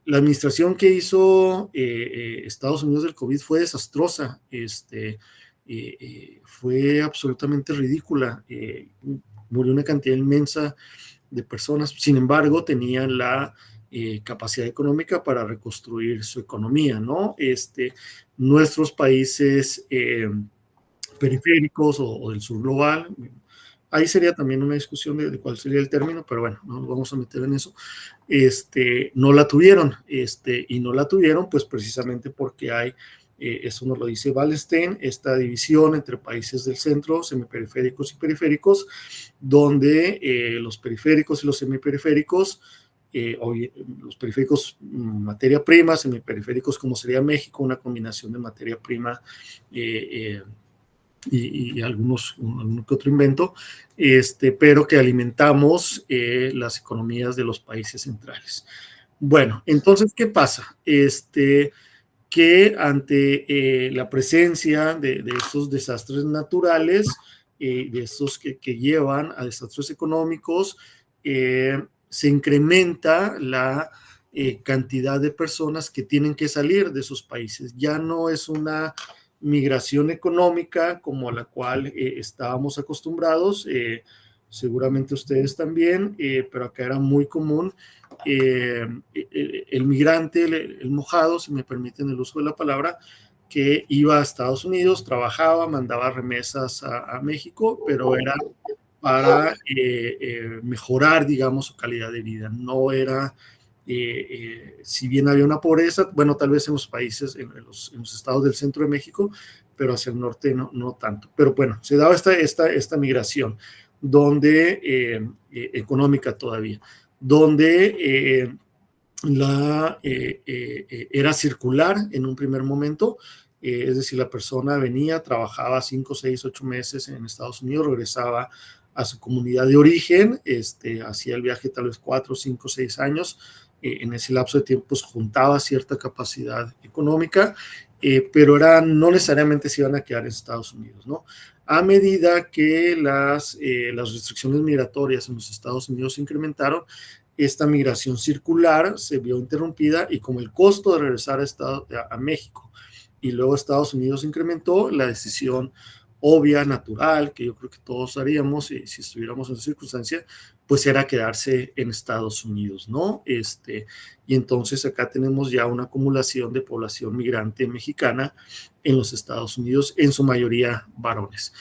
La administración que hizo Estados Unidos del COVID fue desastrosa, fue absolutamente ridícula, murió una cantidad inmensa de personas, sin embargo tenían la capacidad económica para reconstruir su economía, ¿no? Nuestros países periféricos o del sur global, ahí sería también una discusión de cuál sería el término, pero bueno, no nos vamos a meter en eso. No la tuvieron, y no la tuvieron pues precisamente porque hay, eso nos lo dice Wallenstein, esta división entre países del centro, semiperiféricos y periféricos, donde los periféricos y los semiperiféricos, los periféricos materia prima, semiperiféricos como sería México, una combinación de materia prima y algún que otro invento, pero que alimentamos las economías de los países centrales. Bueno, entonces, ¿qué pasa? Que ante la presencia de estos desastres naturales, de estos que llevan a desastres económicos, se incrementa la cantidad de personas que tienen que salir de esos países. Ya no es una migración económica como a la cual estábamos acostumbrados, seguramente ustedes también, pero acá era muy común el migrante, el mojado, si me permiten el uso de la palabra, que iba a Estados Unidos, trabajaba, mandaba remesas a México, pero era para mejorar, digamos, su calidad de vida. No era, si bien había una pobreza, bueno, tal vez en los países, en los estados del centro de México, pero hacia el norte no tanto. Pero bueno, se daba esta migración, donde, económica todavía, donde era circular en un primer momento, es decir, la persona venía, trabajaba 5, 6, 8 meses en Estados Unidos, regresaba a su comunidad de origen, hacía el viaje tal vez 4, 5, 6 años, en ese lapso de tiempo pues, juntaba cierta capacidad económica, pero no necesariamente se iban a quedar en Estados Unidos, ¿no? A medida que las restricciones migratorias en los Estados Unidos se incrementaron, esta migración circular se vio interrumpida y como el costo de regresar a México y luego Estados Unidos incrementó, la decisión obvia, natural, que yo creo que todos haríamos si estuviéramos en esa circunstancia, pues era quedarse en Estados Unidos, ¿no? Y entonces acá tenemos ya una acumulación de población migrante mexicana en los Estados Unidos, en su mayoría varones,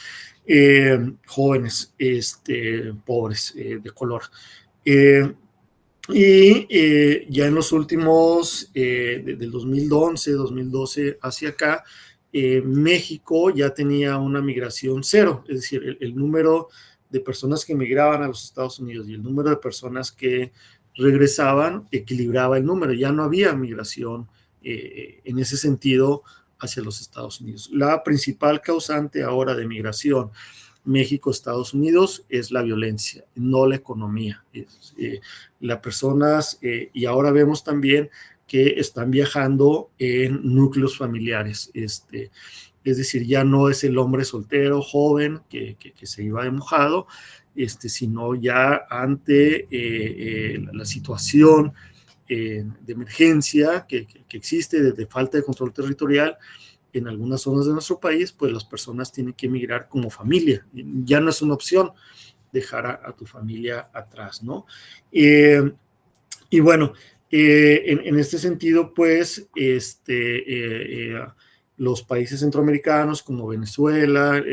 jóvenes, pobres, de color. Ya en los últimos, del 2011, 2012 hacia acá, México ya tenía una migración cero, es decir, el número de personas que migraban a los Estados Unidos y el número de personas que regresaban equilibraba el número, ya no había migración en ese sentido hacia los Estados Unidos. La principal causante ahora de migración México-Estados Unidos es la violencia, no la economía. Las personas, y ahora vemos también que están viajando en núcleos familiares, es decir, ya no es el hombre soltero, joven, que se iba de mojado, sino ya ante la situación de emergencia que existe, de falta de control territorial, en algunas zonas de nuestro país, pues las personas tienen que emigrar como familia. Ya no es una opción dejar a tu familia atrás, ¿no? Y bueno, en este sentido, pues, los países centroamericanos como Venezuela,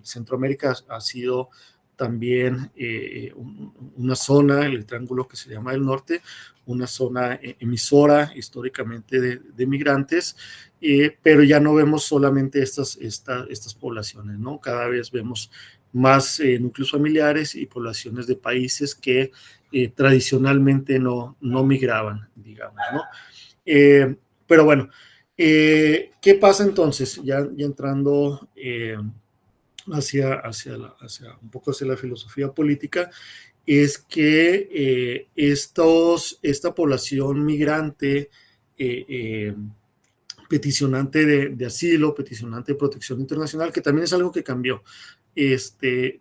Centroamérica ha sido también una zona, el triángulo que se llama el norte, una zona emisora históricamente de migrantes, pero ya no vemos solamente estas poblaciones, ¿no? Cada vez vemos más núcleos familiares y poblaciones de países que tradicionalmente no migraban, digamos, ¿no? Pero bueno, ¿qué pasa entonces? Ya entrando hacia un poco hacia la filosofía política, es que esta población migrante peticionante de asilo, peticionante de protección internacional, que también es algo que cambió.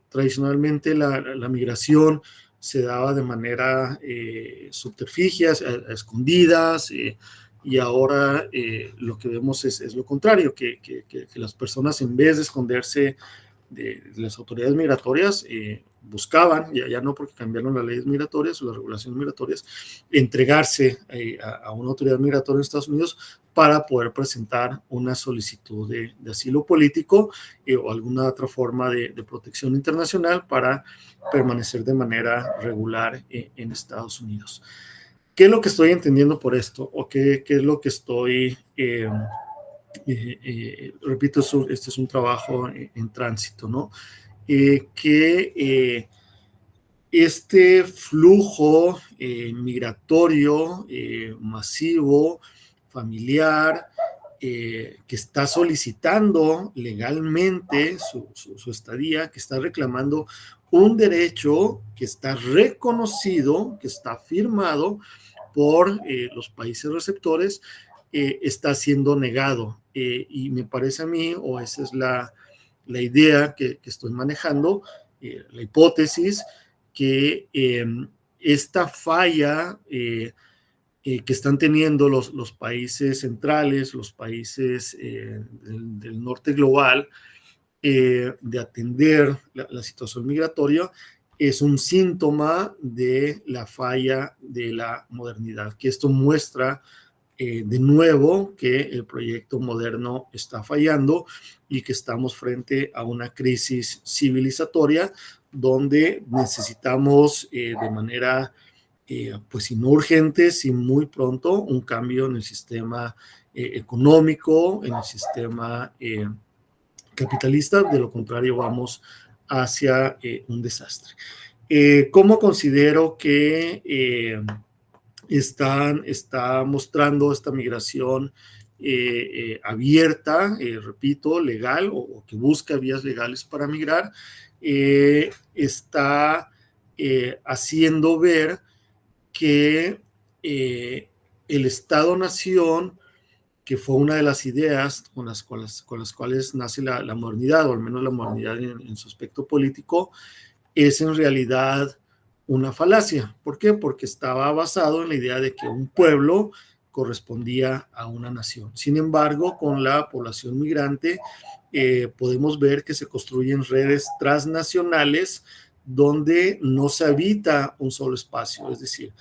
Tradicionalmente la migración se daba de manera subterfugia, a escondidas, y ahora lo que vemos es lo contrario, que las personas, en vez de esconderse de las autoridades migratorias, buscaban, ya no porque cambiaron las leyes migratorias o las regulaciones migratorias, entregarse a una autoridad migratoria en Estados Unidos para poder presentar una solicitud de asilo político o alguna otra forma de protección internacional para permanecer de manera regular en Estados Unidos. ¿Qué es lo que estoy entendiendo por esto? ¿O qué es lo que estoy... repito, este es un trabajo en tránsito, ¿no? Que este flujo migratorio masivo, familiar, que está solicitando legalmente su estadía, que está reclamando un derecho que está reconocido, que está firmado por los países receptores, está siendo negado. Y me parece a mí, o esa es la idea que estoy manejando, la hipótesis, que esta falla que están teniendo los países centrales, los países del norte global, de atender la situación migratoria, es un síntoma de la falla de la modernidad, que esto muestra de nuevo que el proyecto moderno está fallando y que estamos frente a una crisis civilizatoria donde necesitamos de manera, pues si no urgente, si muy pronto, un cambio en el sistema económico, en el sistema capitalista. De lo contrario, vamos hacia un desastre. ¿Cómo considero que está mostrando esta migración abierta, repito, legal, o que busca vías legales para migrar? Está haciendo ver que el Estado-Nación, que fue una de las ideas con las cuales nace la modernidad, o al menos la modernidad en su aspecto político, es en realidad una falacia. ¿Por qué? Porque estaba basado en la idea de que un pueblo correspondía a una nación. Sin embargo, con la población migrante podemos ver que se construyen redes transnacionales donde no se habita un solo espacio, es decir,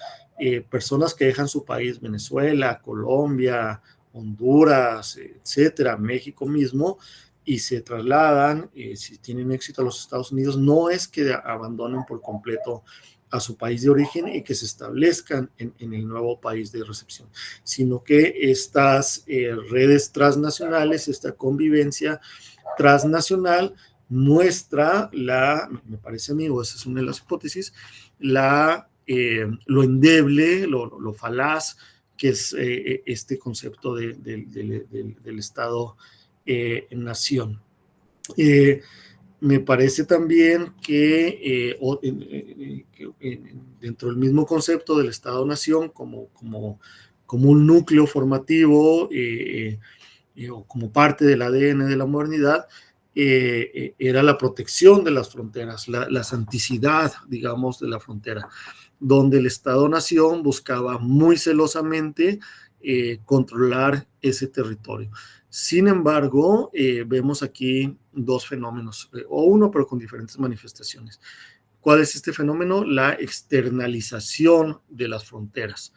personas que dejan su país, Venezuela, Colombia, Honduras, etcétera, México mismo, y se trasladan, si tienen éxito, a los Estados Unidos, no es que abandonen por completo a su país de origen y que se establezcan en el nuevo país de recepción, sino que estas redes transnacionales, esta convivencia transnacional muestra me parece a mí, o esa es una de las hipótesis, lo endeble, lo falaz que es este concepto del Estado nación. Me parece también que dentro del mismo concepto del Estado-Nación como un núcleo formativo o como parte del ADN de la modernidad, era la protección de las fronteras, la santicidad, digamos, de la frontera, donde el Estado-Nación buscaba muy celosamente controlar ese territorio. Sin embargo, vemos aquí dos fenómenos, o uno, pero con diferentes manifestaciones. ¿Cuál es este fenómeno? La externalización de las fronteras.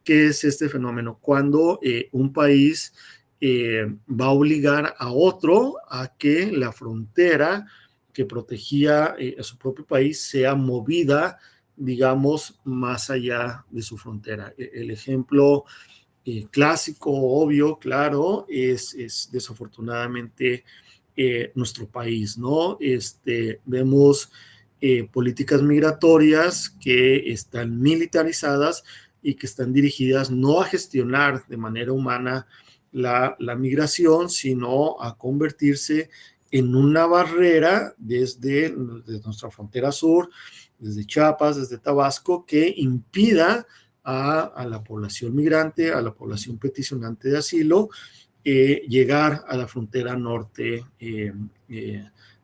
¿Qué es este fenómeno? Cuando un país va a obligar a otro a que la frontera que protegía a su propio país sea movida, digamos, más allá de su frontera. El ejemplo clásico, obvio, claro, es desafortunadamente nuestro país, ¿no? Vemos políticas migratorias que están militarizadas y que están dirigidas no a gestionar de manera humana la migración, sino a convertirse en una barrera desde nuestra frontera sur, desde Chiapas, desde Tabasco, que impida a la población migrante, a la población peticionante de asilo, llegar a la frontera norte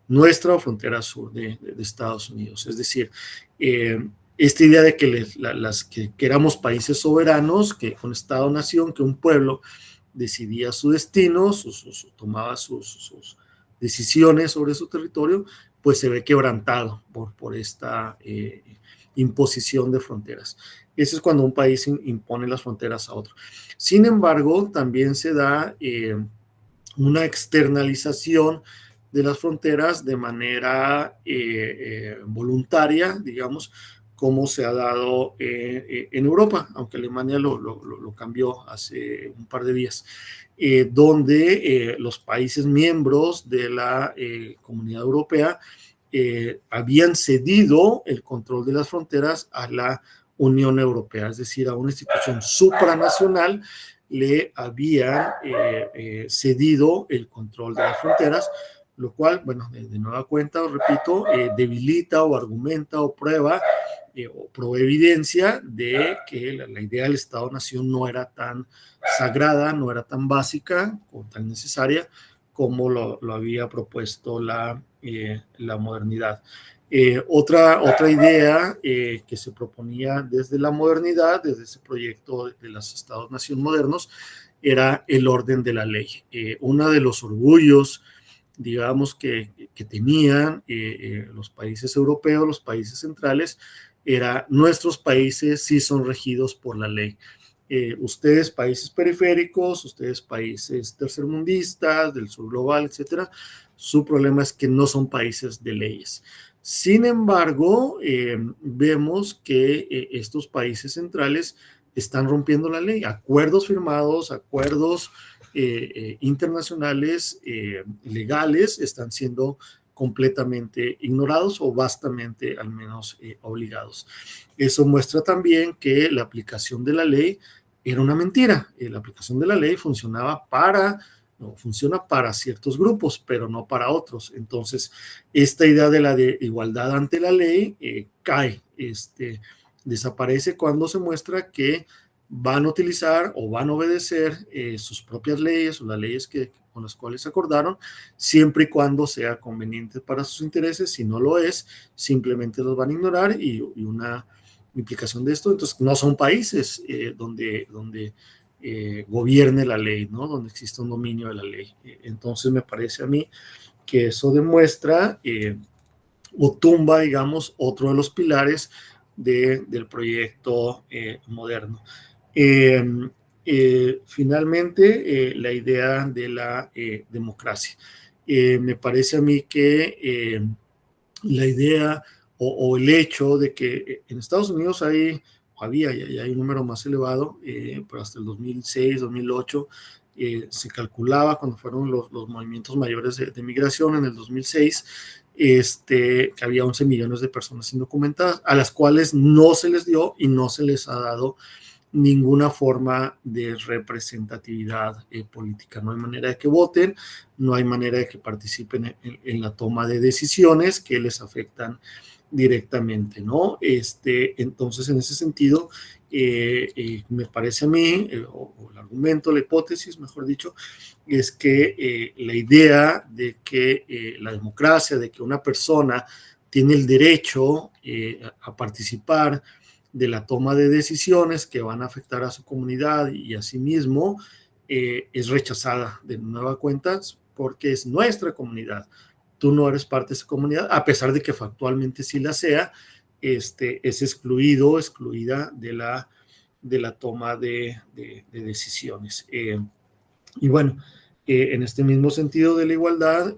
nuestra o frontera sur de Estados Unidos. Es decir, esta idea de que que éramos países soberanos, que un Estado-nación, que un pueblo decidía su destino, tomaba sus decisiones sobre su territorio, pues se ve quebrantado por esta imposición de fronteras. Eso es cuando un país impone las fronteras a otro. Sin embargo, también se da una externalización de las fronteras de manera voluntaria, digamos, como se ha dado en Europa, aunque Alemania lo cambió hace un par de días, donde los países miembros de la Comunidad Europea habían cedido el control de las fronteras a la Unión Europea, es decir, a una institución supranacional le habían cedido el control de las fronteras, lo cual, bueno, de nueva cuenta, os repito, debilita o argumenta o prueba o provee evidencia de que la idea del Estado-Nación no era tan sagrada, no era tan básica o tan necesaria como lo había propuesto la modernidad. Otra idea que se proponía desde la modernidad, desde ese proyecto de los Estados-Nación modernos, era el orden de la ley. Uno de los orgullos, digamos, que tenían los países europeos, los países centrales, era nuestros países sí son regidos por la ley. Ustedes, países periféricos, ustedes, países tercermundistas, del sur global, etcétera, su problema es que no son países de leyes. Sin embargo, vemos que estos países centrales están rompiendo la ley. Acuerdos firmados, acuerdos internacionales legales están siendo completamente ignorados o vastamente al menos obligados. Eso muestra también que la aplicación de la ley era una mentira. La aplicación de la ley funciona para ciertos grupos, pero no para otros. Entonces, esta idea de la igualdad ante la ley cae, desaparece cuando se muestra que van a utilizar o van a obedecer sus propias leyes o las leyes con las cuales acordaron, siempre y cuando sea conveniente para sus intereses. Si no lo es, simplemente los van a ignorar y una implicación de esto, entonces no son países donde gobierne la ley, ¿no? Donde existe un dominio de la ley. Entonces me parece a mí que eso demuestra o tumba, digamos, otro de los pilares del proyecto moderno. Finalmente, la idea de la democracia. Me parece a mí que la idea o el hecho de que en Estados Unidos había un número más elevado, pero hasta el 2006, 2008, se calculaba cuando fueron los movimientos mayores de migración en el 2006, que había 11 millones de personas indocumentadas, a las cuales no se les dio y no se les ha dado ninguna forma de representatividad política. No hay manera de que voten, no hay manera de que participen en la toma de decisiones que les afectan directamente, ¿no? Entonces, en ese sentido, me parece a mí, o el argumento, la hipótesis, mejor dicho, es que la idea de que la democracia, de que una persona tiene el derecho a participar de la toma de decisiones que van a afectar a su comunidad y a sí mismo, es rechazada de nueva cuenta porque es nuestra comunidad. Tú no eres parte de esa comunidad, a pesar de que factualmente sí la sea, es excluida de la toma de decisiones. Y bueno, en este mismo sentido de la igualdad,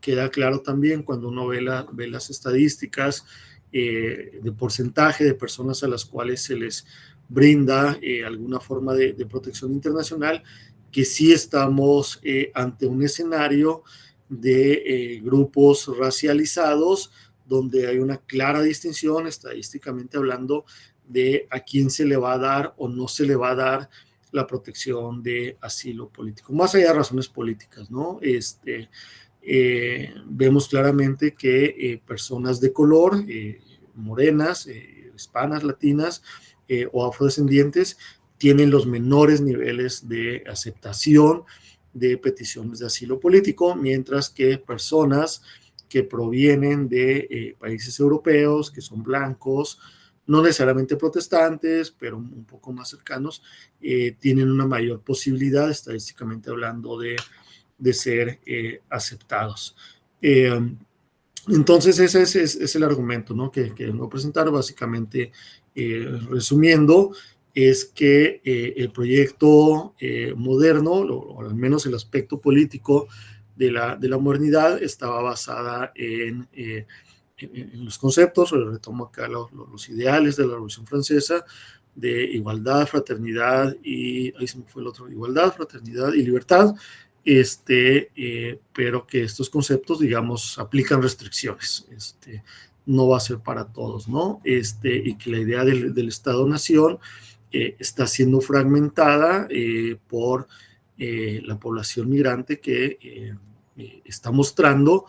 queda claro también cuando uno ve las estadísticas de porcentaje de personas a las cuales se les brinda alguna forma de protección internacional, que sí estamos ante un escenario de grupos racializados, donde hay una clara distinción, estadísticamente hablando, de a quién se le va a dar o no se le va a dar la protección de asilo político, más allá de razones políticas, ¿no? Vemos claramente que personas de color, morenas, hispanas, latinas o afrodescendientes, tienen los menores niveles de aceptación de peticiones de asilo político, mientras que personas que provienen de países europeos, que son blancos, no necesariamente protestantes, pero un poco más cercanos, tienen una mayor posibilidad, estadísticamente hablando, de ser aceptados. Entonces ese es el argumento, ¿no?, que vengo a presentar. Básicamente, resumiendo, es que el proyecto moderno, o al menos el aspecto político de la modernidad, estaba basada en los conceptos, retomo acá los ideales de la Revolución Francesa, de igualdad, fraternidad y, ahí se me fue el otro, igualdad, fraternidad y libertad, pero que estos conceptos, digamos, aplican restricciones, no va a ser para todos, ¿no? Y que la idea del Estado-Nación está siendo fragmentada por la población migrante que está mostrando,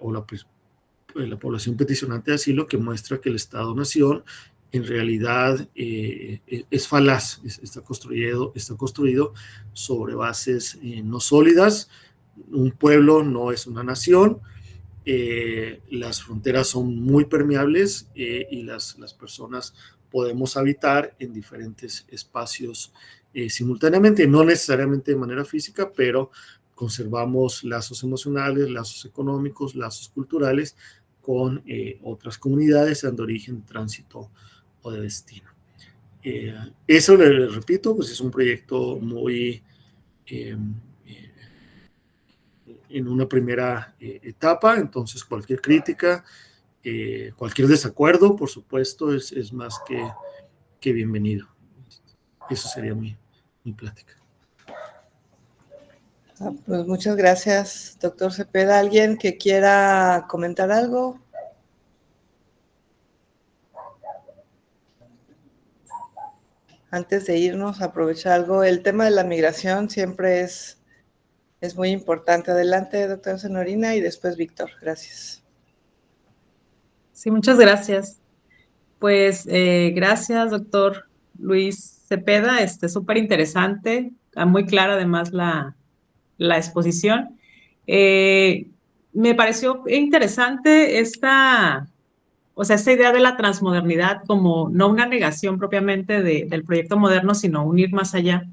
o la población peticionante de asilo, que muestra que el Estado-Nación en realidad es falaz, está construido sobre bases no sólidas. Un pueblo no es una nación, las fronteras son muy permeables y las personas podemos habitar en diferentes espacios simultáneamente, no necesariamente de manera física, pero conservamos lazos emocionales, lazos económicos, lazos culturales con otras comunidades, sean de origen, de tránsito o de destino. Eso, le repito, pues es un proyecto muy en una primera etapa, entonces cualquier crítica, cualquier desacuerdo, por supuesto, es más que bienvenido. Eso sería mi plática. Pues muchas gracias, doctor Cepeda. ¿Alguien que quiera comentar algo? Antes de irnos, aprovechar algo. El tema de la migración siempre es muy importante. Adelante, doctora Sonorina, y después Víctor. Gracias. Sí, muchas gracias. Pues gracias, doctor Luis Cepeda. Súper interesante, muy clara además la exposición. Me pareció interesante esta idea de la transmodernidad como no una negación propiamente del proyecto moderno, sino un ir más allá.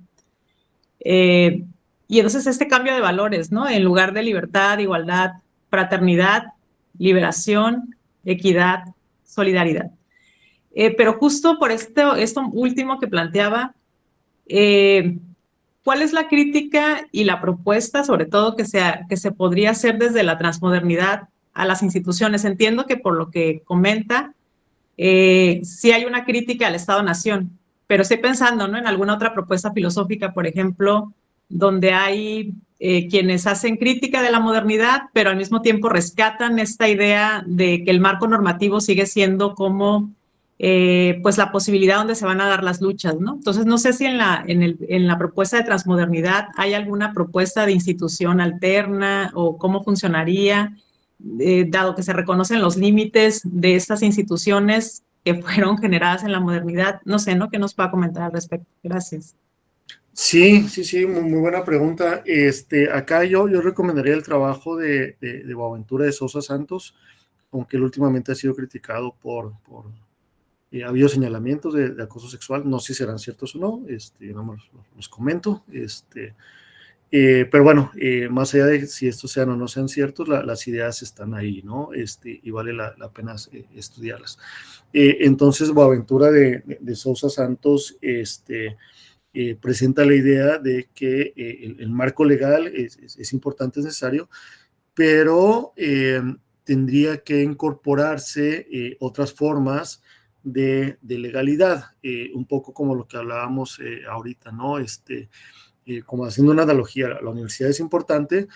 Y entonces este cambio de valores, ¿no? En lugar de libertad, igualdad, fraternidad, liberación, equidad, solidaridad. Pero justo por esto último que planteaba, ¿cuál es la crítica y la propuesta, sobre todo, que se podría hacer desde la transmodernidad a las instituciones? Entiendo que por lo que comenta, sí hay una crítica al Estado-Nación, pero estoy pensando, ¿no?, en alguna otra propuesta filosófica, por ejemplo, donde hay quienes hacen crítica de la modernidad, pero al mismo tiempo rescatan esta idea de que el marco normativo sigue siendo como pues la posibilidad donde se van a dar las luchas, ¿no? Entonces, no sé si en la propuesta de transmodernidad hay alguna propuesta de institución alterna o cómo funcionaría, dado que se reconocen los límites de estas instituciones que fueron generadas en la modernidad. No sé, ¿no?, ¿qué nos pueda comentar al respecto? Gracias. Sí, muy buena pregunta. Acá yo recomendaría el trabajo de Boaventura de Sousa Santos, aunque él últimamente ha sido criticado por ha habido señalamientos de acoso sexual, no sé si serán ciertos o no, no los comento, pero bueno, más allá de si estos sean o no sean ciertos, las ideas están ahí, ¿no? Y vale la pena estudiarlas. Entonces, Boaventura de Sousa Santos presenta la idea de que el marco legal es importante, es necesario, pero tendría que incorporarse otras formas de legalidad, un poco como lo que hablábamos ahorita, ¿no? Como haciendo una analogía, la universidad es importante,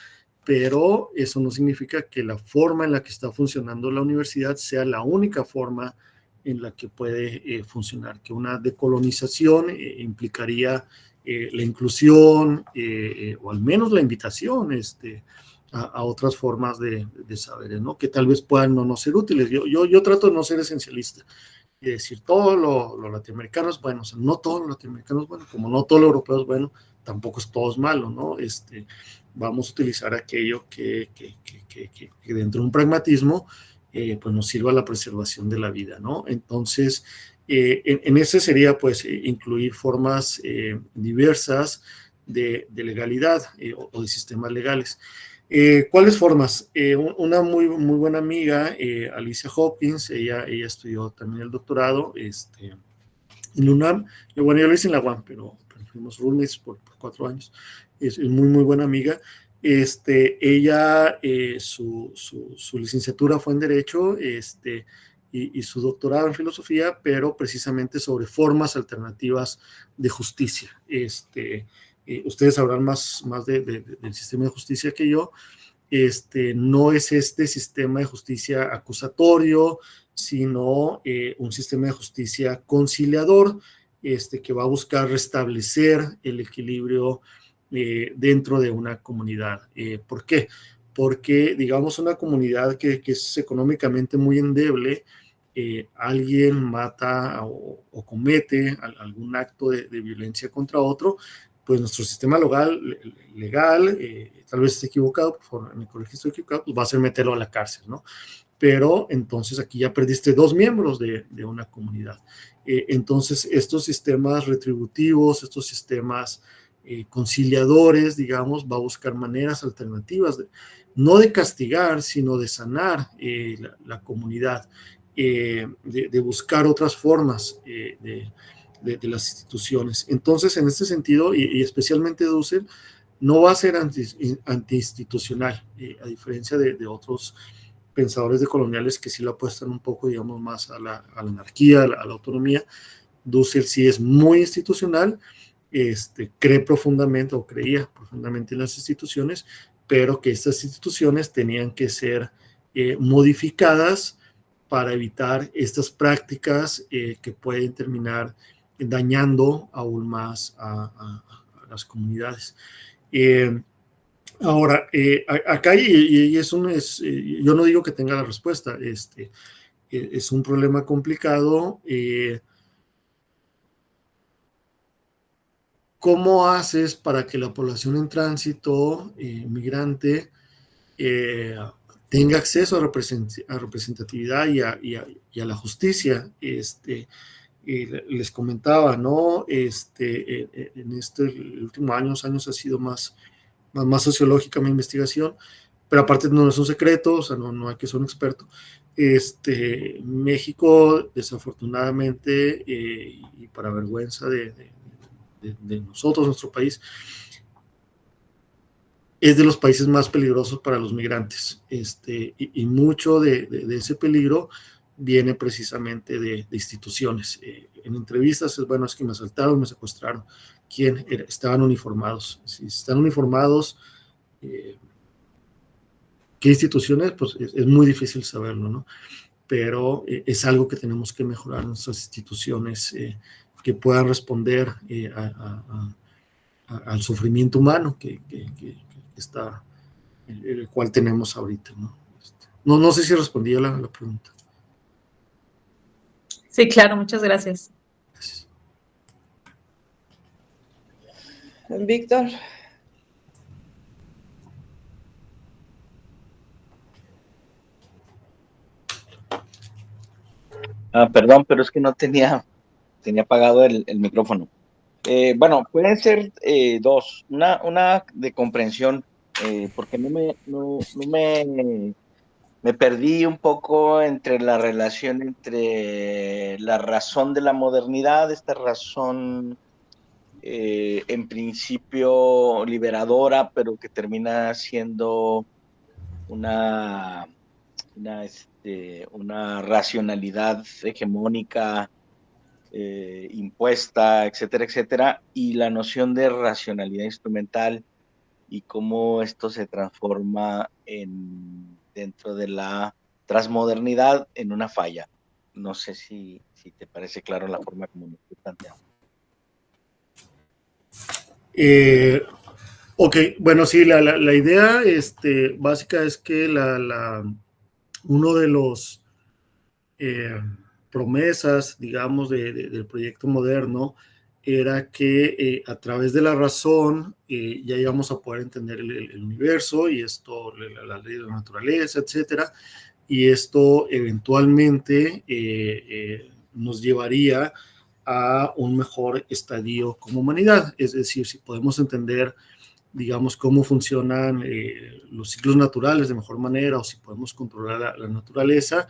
pero eso no significa que la forma en la que está funcionando la universidad sea la única forma en la que puede funcionar, que una decolonización implicaría la inclusión o al menos la invitación a otras formas de saberes, ¿no? Que tal vez puedan no ser útiles. Yo trato de no ser esencialista y decir todo lo latinoamericano es bueno, o sea, no todo lo latinoamericano es bueno, como no todo lo europeo es bueno, tampoco es todo es malo, ¿no? Vamos a utilizar aquello que dentro de un pragmatismo pues nos sirva a la preservación de la vida, ¿no? Entonces, en ese sería pues incluir formas diversas de legalidad o de sistemas legales. ¿Cuáles formas? Una muy buena amiga, Alicia Hopkins, ella estudió también el doctorado en la UNAM. Bueno, yo lo hice en la UAM, pero fuimos roommates por 4 años. Es muy buena amiga. Ella, su licenciatura fue en Derecho y su doctorado en Filosofía, pero precisamente sobre formas alternativas de justicia. Ustedes sabrán más del sistema de justicia que yo. No es este sistema de justicia acusatorio, sino un sistema de justicia conciliador, que va a buscar restablecer el equilibrio dentro de una comunidad. ¿Por qué? Porque, digamos, una comunidad que es económicamente muy endeble, alguien mata o comete algún acto de violencia contra otro, pues nuestro sistema legal tal vez esté equivocado, por favor, me corrige si estoy equivocado, pues va a ser meterlo a la cárcel, ¿no? Pero entonces aquí ya perdiste 2 miembros de una comunidad. Entonces estos sistemas retributivos, estos sistemas conciliadores, digamos, va a buscar maneras alternativas, no de castigar, sino de sanar la comunidad, de buscar otras formas de las instituciones. Entonces, en este sentido, y especialmente Dussel, no va a ser antiinstitucional, a diferencia de otros pensadores decoloniales que sí lo apuestan un poco, digamos, más a la anarquía, a la autonomía. Dussel sí es muy institucional, cree profundamente o creía profundamente en las instituciones, pero que estas instituciones tenían que ser modificadas para evitar estas prácticas que pueden terminar dañando aún más a las comunidades. Ahora, acá yo no digo que tenga la respuesta, es un problema complicado. ¿Cómo haces para que la población en tránsito, migrante, tenga acceso a representatividad y a la justicia? Les comentaba, ¿no? En el último años ha sido más sociológica mi investigación, pero aparte no es un secreto, o sea, no hay que ser un experto. México, desafortunadamente, y para vergüenza de nosotros, nuestro país, es de los países más peligrosos para los migrantes, y mucho de ese peligro viene precisamente de instituciones. En entrevistas es, bueno, es que me asaltaron, me secuestraron. ¿Quién era? Estaban uniformados. Si están uniformados, ¿qué instituciones? Pues es muy difícil saberlo, ¿no? Pero es algo que tenemos que mejorar, nuestras instituciones que puedan responder al sufrimiento humano que está, el cual tenemos ahorita, ¿no? No sé si respondí a la pregunta. Sí, claro, muchas gracias. Gracias. Víctor. Perdón, pero es que no tenía apagado el micrófono. Bueno, pueden ser 2. Una de comprensión, porque me perdí un poco entre la relación entre la razón de la modernidad, esta razón en principio liberadora, pero que termina siendo una racionalidad hegemónica impuesta, etcétera, etcétera, y la noción de racionalidad instrumental y cómo esto se transforma dentro de la transmodernidad en una falla. No sé si te parece claro la forma como lo estoy planteando. Ok, bueno, sí, la idea básica es que uno de los promesas, digamos, del proyecto moderno era que a través de la razón ya íbamos a poder entender el universo y esto, la ley de la naturaleza, etcétera, y esto eventualmente nos llevaría a un mejor estadio como humanidad. Es decir, si podemos entender, digamos, cómo funcionan los ciclos naturales de mejor manera, o si podemos controlar la naturaleza,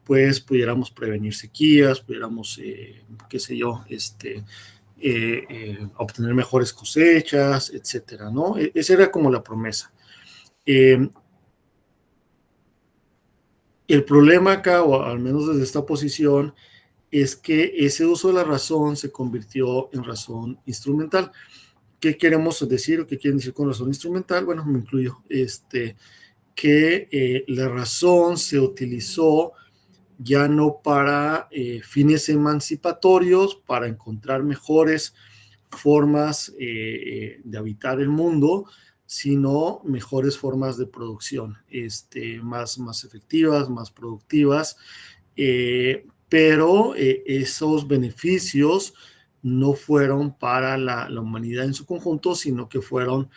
pues pudiéramos prevenir sequías, pudiéramos, qué sé yo, obtener mejores cosechas, etcétera, ¿no? Esa era como la promesa. El problema acá, o al menos desde esta posición, es que ese uso de la razón se convirtió en razón instrumental. ¿Qué queremos decir o qué quieren decir con razón instrumental? Bueno, me incluyo, que la razón se utilizó ya no para fines emancipatorios, para encontrar mejores formas de habitar el mundo, sino mejores formas de producción, más efectivas, más productivas, pero esos beneficios no fueron para la humanidad en su conjunto, sino que fueron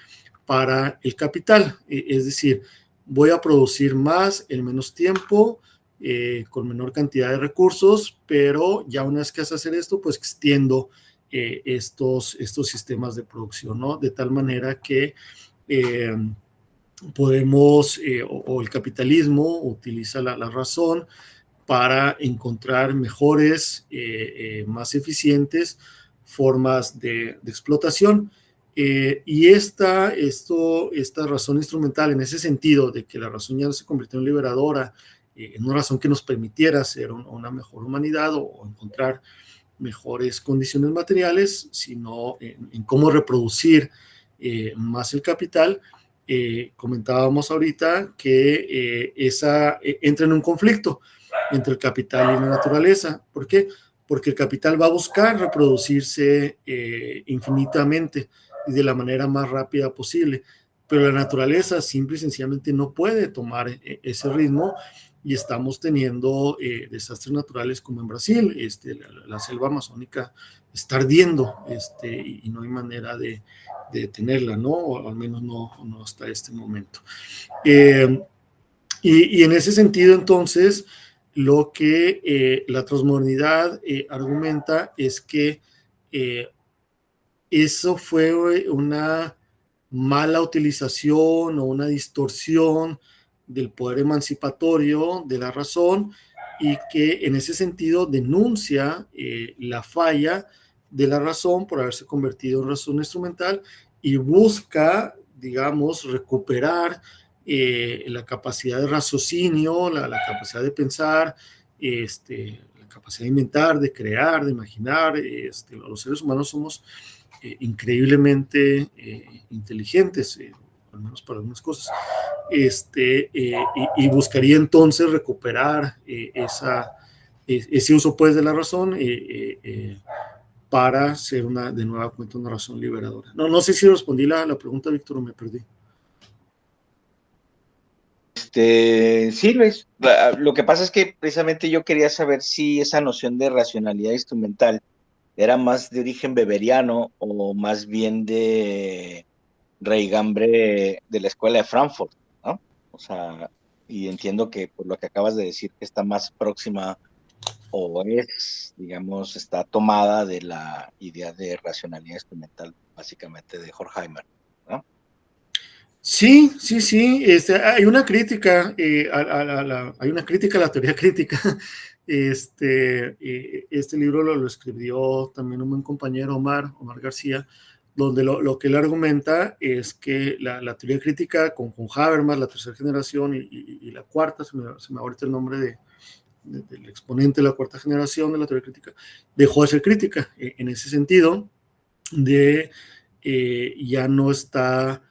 para el capital. Es decir, voy a producir más en menos tiempo, con menor cantidad de recursos, pero ya una vez que hace hacer esto, pues extiendo estos sistemas de producción, ¿no? De tal manera que podemos, o el capitalismo utiliza la razón para encontrar mejores, más eficientes formas de explotación. Y esta razón instrumental, en ese sentido de que la razón ya no se convirtió en liberadora, en una razón que nos permitiera ser una mejor humanidad o encontrar mejores condiciones materiales, sino en cómo reproducir más el capital. Comentábamos ahorita que entra en un conflicto entre el capital y la naturaleza. ¿Por qué? Porque el capital va a buscar reproducirse infinitamente y de la manera más rápida posible, pero la naturaleza simple y sencillamente no puede tomar ese ritmo, y estamos teniendo desastres naturales como en Brasil. La selva amazónica está ardiendo, y no hay manera de detenerla, ¿no? O al menos no hasta este momento. Y en ese sentido, entonces, lo que la transmodernidad argumenta es que eso fue una mala utilización o una distorsión del poder emancipatorio de la razón, y que en ese sentido denuncia la falla de la razón por haberse convertido en razón instrumental, y busca, digamos, recuperar la capacidad de raciocinio, la capacidad de pensar, la capacidad de inventar, de crear, de imaginar. Los seres humanos somos increíblemente inteligentes, al menos para algunas cosas, y buscaría entonces recuperar ese uso, pues, de la razón, para ser de nueva cuenta una razón liberadora. No sé si respondí la pregunta, Víctor, o me perdí. Sí, Luis. Lo que pasa es que precisamente yo quería saber si esa noción de racionalidad instrumental era más de origen weberiano o más bien de raigambre de la escuela de Frankfurt, ¿no? O sea, y entiendo que por lo que acabas de decir, que está más próxima o digamos, está tomada de la idea de racionalidad instrumental, básicamente de Horkheimer, ¿no? Sí. Hay una crítica, hay una crítica a la teoría crítica. Este libro lo escribió también un buen compañero, Omar García, donde lo que él argumenta es que la teoría crítica con Habermas, la tercera generación, y la cuarta, se me va ahorita el nombre del exponente de la cuarta generación de la teoría crítica, dejó de ser crítica, en ese sentido de ya no está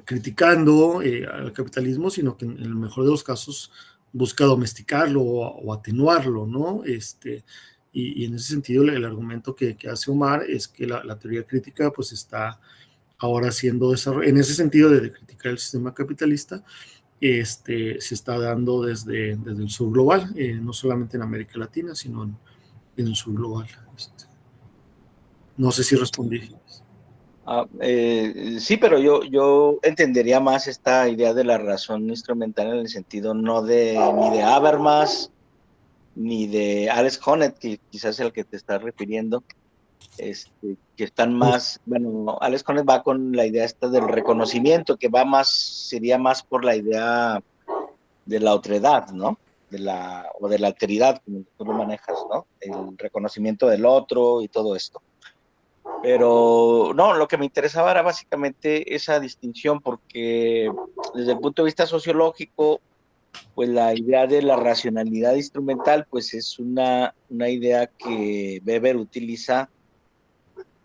criticando al capitalismo, sino que en el mejor de los casos busca domesticarlo o atenuarlo, ¿no? Y en ese sentido el argumento que hace Omar es que la teoría crítica pues está ahora siendo desarrollada, en ese sentido de criticar el sistema capitalista, se está dando desde el sur global, no solamente en América Latina, sino en el sur global. No sé si respondí. Sí, pero yo entendería más esta idea de la razón instrumental en el sentido no ni de Habermas, ni de Alex Honneth, que quizás es el que te estás refiriendo, que están más, bueno, Alex Honneth va con la idea esta del reconocimiento, que sería más por la idea de la otredad, ¿no? O de la alteridad, como tú lo manejas, ¿no? El reconocimiento del otro y todo esto. Pero no, lo que me interesaba era básicamente esa distinción, porque desde el punto de vista sociológico, pues la idea de la racionalidad instrumental, pues es una idea que Weber utiliza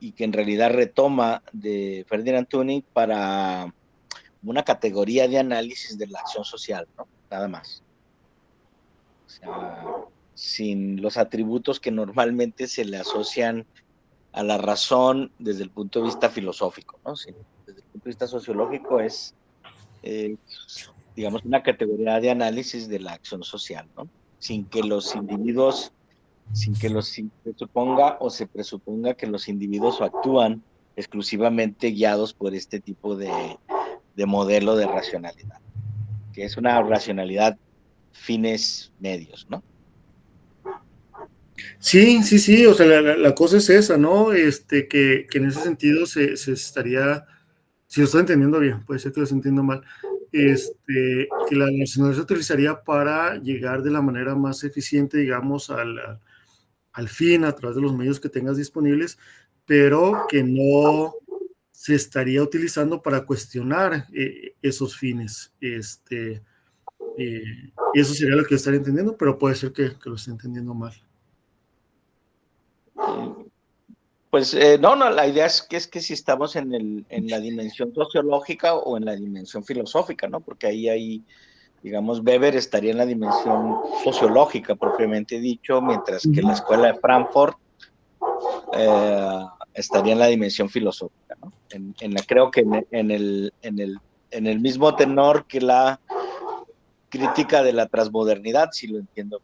y que en realidad retoma de Ferdinand Tönnies para una categoría de análisis de la acción social, ¿no? Nada más. O sea, sin los atributos que normalmente se le asocian a la razón desde el punto de vista filosófico, ¿no? Sí, desde el punto de vista sociológico es, digamos, una categoría de análisis de la acción social, ¿no? Sin que se presuponga o se presuponga que los individuos actúan exclusivamente guiados por este tipo de modelo de racionalidad, que es una racionalidad fines medios, ¿no? Sí, o sea, la cosa es esa, ¿no? Que en ese sentido se estaría, si lo estoy entendiendo bien, puede ser que lo entiendo mal, que la nacionalidad se utilizaría para llegar de la manera más eficiente, digamos, al fin a través de los medios que tengas disponibles, pero que no se estaría utilizando para cuestionar esos fines. Eso sería lo que yo estaría entendiendo, pero puede ser que lo esté entendiendo mal. Pues no, la idea es que si estamos en la dimensión sociológica o en la dimensión filosófica, ¿no? Porque ahí hay, digamos, Weber estaría en la dimensión sociológica propiamente dicho, mientras que la escuela de Frankfurt estaría en la dimensión filosófica, ¿no? Creo que en el mismo tenor que la crítica de la transmodernidad, si lo entiendo.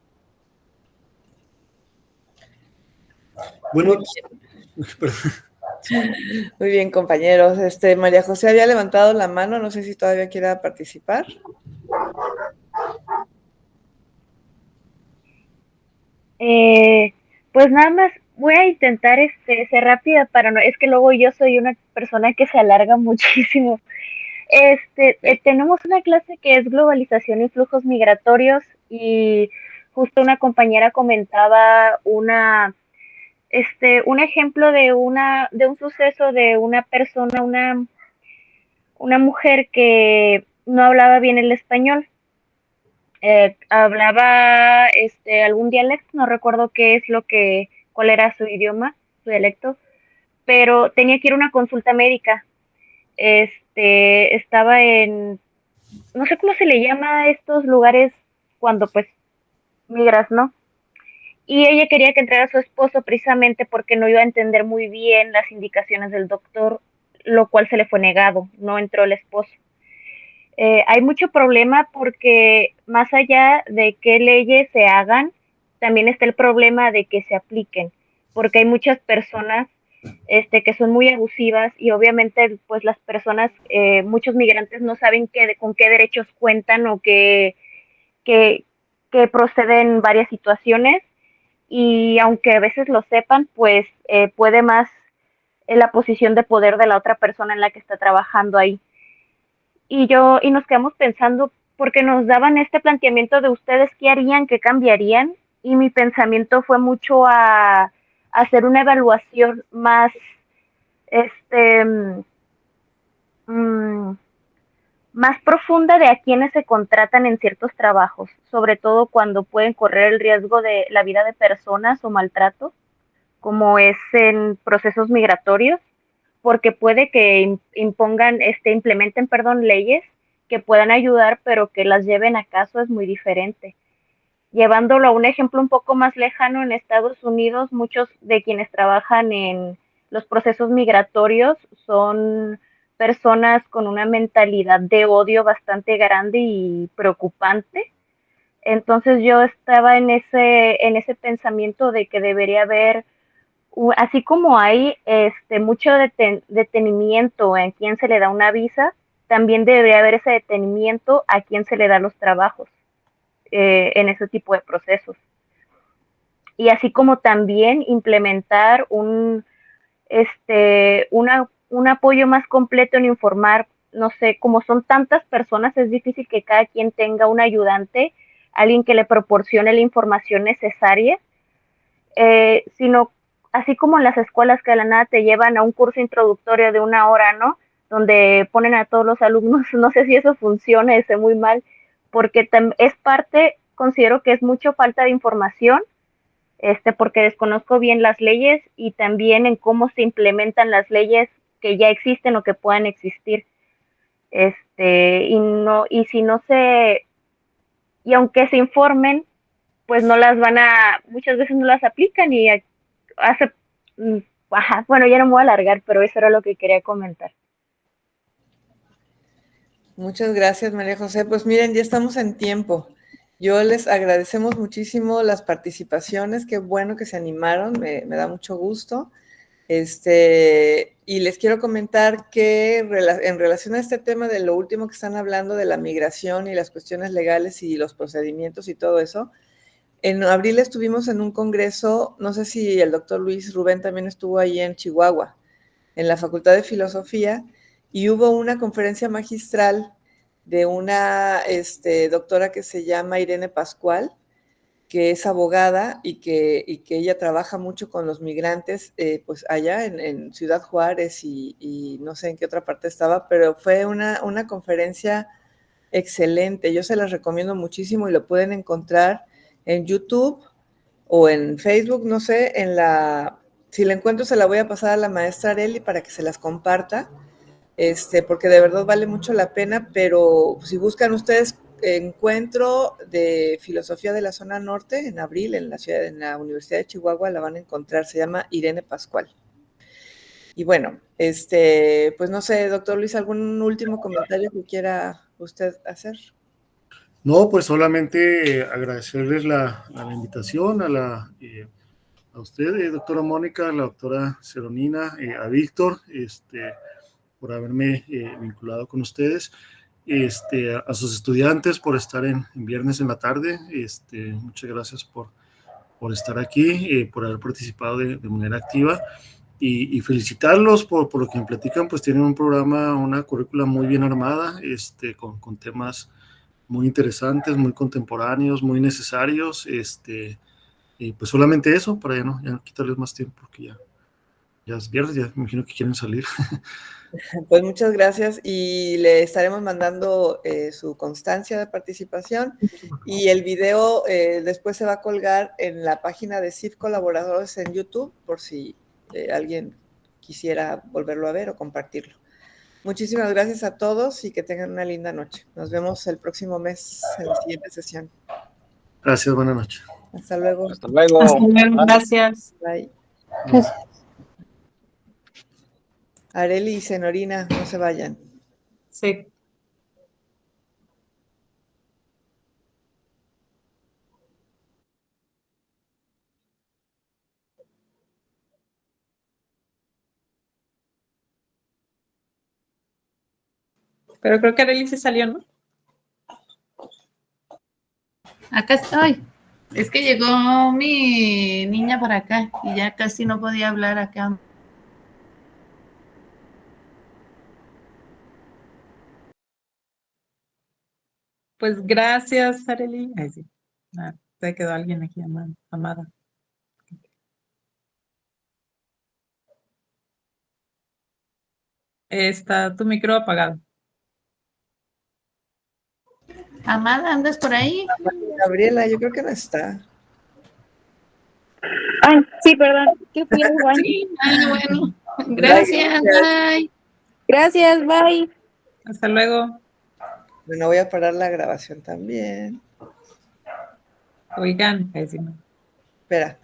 Bueno, muy bien, compañeros. María José había levantado la mano, no sé si todavía quiera participar. Pues nada más voy a intentar ser rápida no, es que luego yo soy una persona que se alarga muchísimo. Tenemos una clase que es globalización y flujos migratorios y justo una compañera comentaba un ejemplo de un suceso de una persona, una mujer que no hablaba bien el español. Hablaba algún dialecto, no recuerdo cuál era su idioma, su dialecto, pero tenía que ir a una consulta médica. Estaba no sé cómo se le llama a estos lugares cuando pues migras, ¿no? Y ella quería que entrara su esposo precisamente porque no iba a entender muy bien las indicaciones del doctor, lo cual se le fue negado, no entró el esposo. Hay mucho problema porque más allá de qué leyes se hagan, también está el problema de que se apliquen, porque hay muchas personas que son muy abusivas y obviamente pues las personas, muchos migrantes no saben con qué derechos cuentan o que proceden varias situaciones y aunque a veces lo sepan, pues puede más en la posición de poder de la otra persona en la que está trabajando ahí. Y nos quedamos pensando, porque nos daban este planteamiento de ustedes qué harían, qué cambiarían, y mi pensamiento fue mucho a hacer una evaluación más, más profunda de a quienes se contratan en ciertos trabajos, sobre todo cuando pueden correr el riesgo de la vida de personas o maltrato. como es en procesos migratorios, porque puede que implementen, leyes que puedan ayudar, pero que las lleven a caso es muy diferente. Llevándolo a un ejemplo un poco más lejano, en Estados Unidos, muchos de quienes trabajan en los procesos migratorios son personas con una mentalidad de odio bastante grande y preocupante. Entonces yo estaba en ese pensamiento de que debería haber, así como hay mucho detenimiento en quién se le da una visa, también debería haber ese detenimiento a quién se le da los trabajos en ese tipo de procesos. Y así como también implementar un apoyo más completo en informar, no sé, como son tantas personas, es difícil que cada quien tenga un ayudante, alguien que le proporcione la información necesaria, sino así como en las escuelas que de la nada te llevan a un curso introductorio de 1 hora, ¿no? Donde ponen a todos los alumnos, no sé si eso funciona, es muy mal, porque es parte, considero que es mucho falta de información, porque desconozco bien las leyes y también en cómo se implementan las leyes que ya existen o que puedan existir. Y si no se, y aunque se informen, pues no las muchas veces no las aplican y hace, bueno, ya no me voy a alargar, pero eso era lo que quería comentar. Muchas gracias, María José. Pues miren, ya estamos en tiempo. Yo les agradecemos muchísimo las participaciones, qué bueno que se animaron, me da mucho gusto. Y les quiero comentar que en relación a este tema de lo último que están hablando de la migración y las cuestiones legales y los procedimientos y todo eso, en abril estuvimos en un congreso, no sé si el doctor Luis Rubén también estuvo ahí en Chihuahua, en la Facultad de Filosofía, y hubo una conferencia magistral de una doctora que se llama Irene Pascual, que es abogada y que ella trabaja mucho con los migrantes, pues allá en Ciudad Juárez y no sé en qué otra parte estaba, pero fue una conferencia excelente. Yo se las recomiendo muchísimo y lo pueden encontrar en YouTube o en Facebook, no sé, si la encuentro se la voy a pasar a la maestra Areli para que se las comparta, porque de verdad vale mucho la pena, pero si buscan ustedes encuentro de filosofía de la zona norte en abril en la Universidad de Chihuahua la van a encontrar, se llama Irene Pascual. Y bueno, pues no sé, doctor Luis, ¿algún último comentario que quiera usted hacer? No, pues solamente agradecerles la invitación a usted, doctora Mónica, a la doctora Ceronina, a Víctor, por haberme vinculado con ustedes, a sus estudiantes por estar en viernes en la tarde, muchas gracias por estar aquí, por haber participado de manera activa y felicitarlos por lo que me platican, pues tienen un programa, una currícula muy bien armada, con temas muy interesantes, muy contemporáneos, muy necesarios, y pues solamente eso, para ya no quitarles más tiempo, porque ya es viernes, ya me imagino que quieren salir. Pues muchas gracias y le estaremos mandando su constancia de participación y el video después se va a colgar en la página de CIF Colaboradores en YouTube por si alguien quisiera volverlo a ver o compartirlo. Muchísimas gracias a todos y que tengan una linda noche. Nos vemos el próximo mes en la siguiente sesión. Gracias, buenas noches. Hasta luego. Hasta luego. Hasta luego, gracias. Bye. Pues, Areli y Senorina, no se vayan. Sí. Pero creo que Arely se salió, ¿no? Acá estoy. Es que llegó mi niña por acá y ya casi no podía hablar acá. Pues gracias, Arely. Ay, sí. Se quedó alguien aquí, amada. Está tu micro apagado. Amada, ¿andas por ahí? Gabriela, yo creo que no está. Ay, sí, perdón. ¿Qué fui al baño? Sí, bueno. Gracias, bye. Gracias, bye. Hasta luego. Bueno, voy a parar la grabación también. Oigan, ahí sí no. Espera.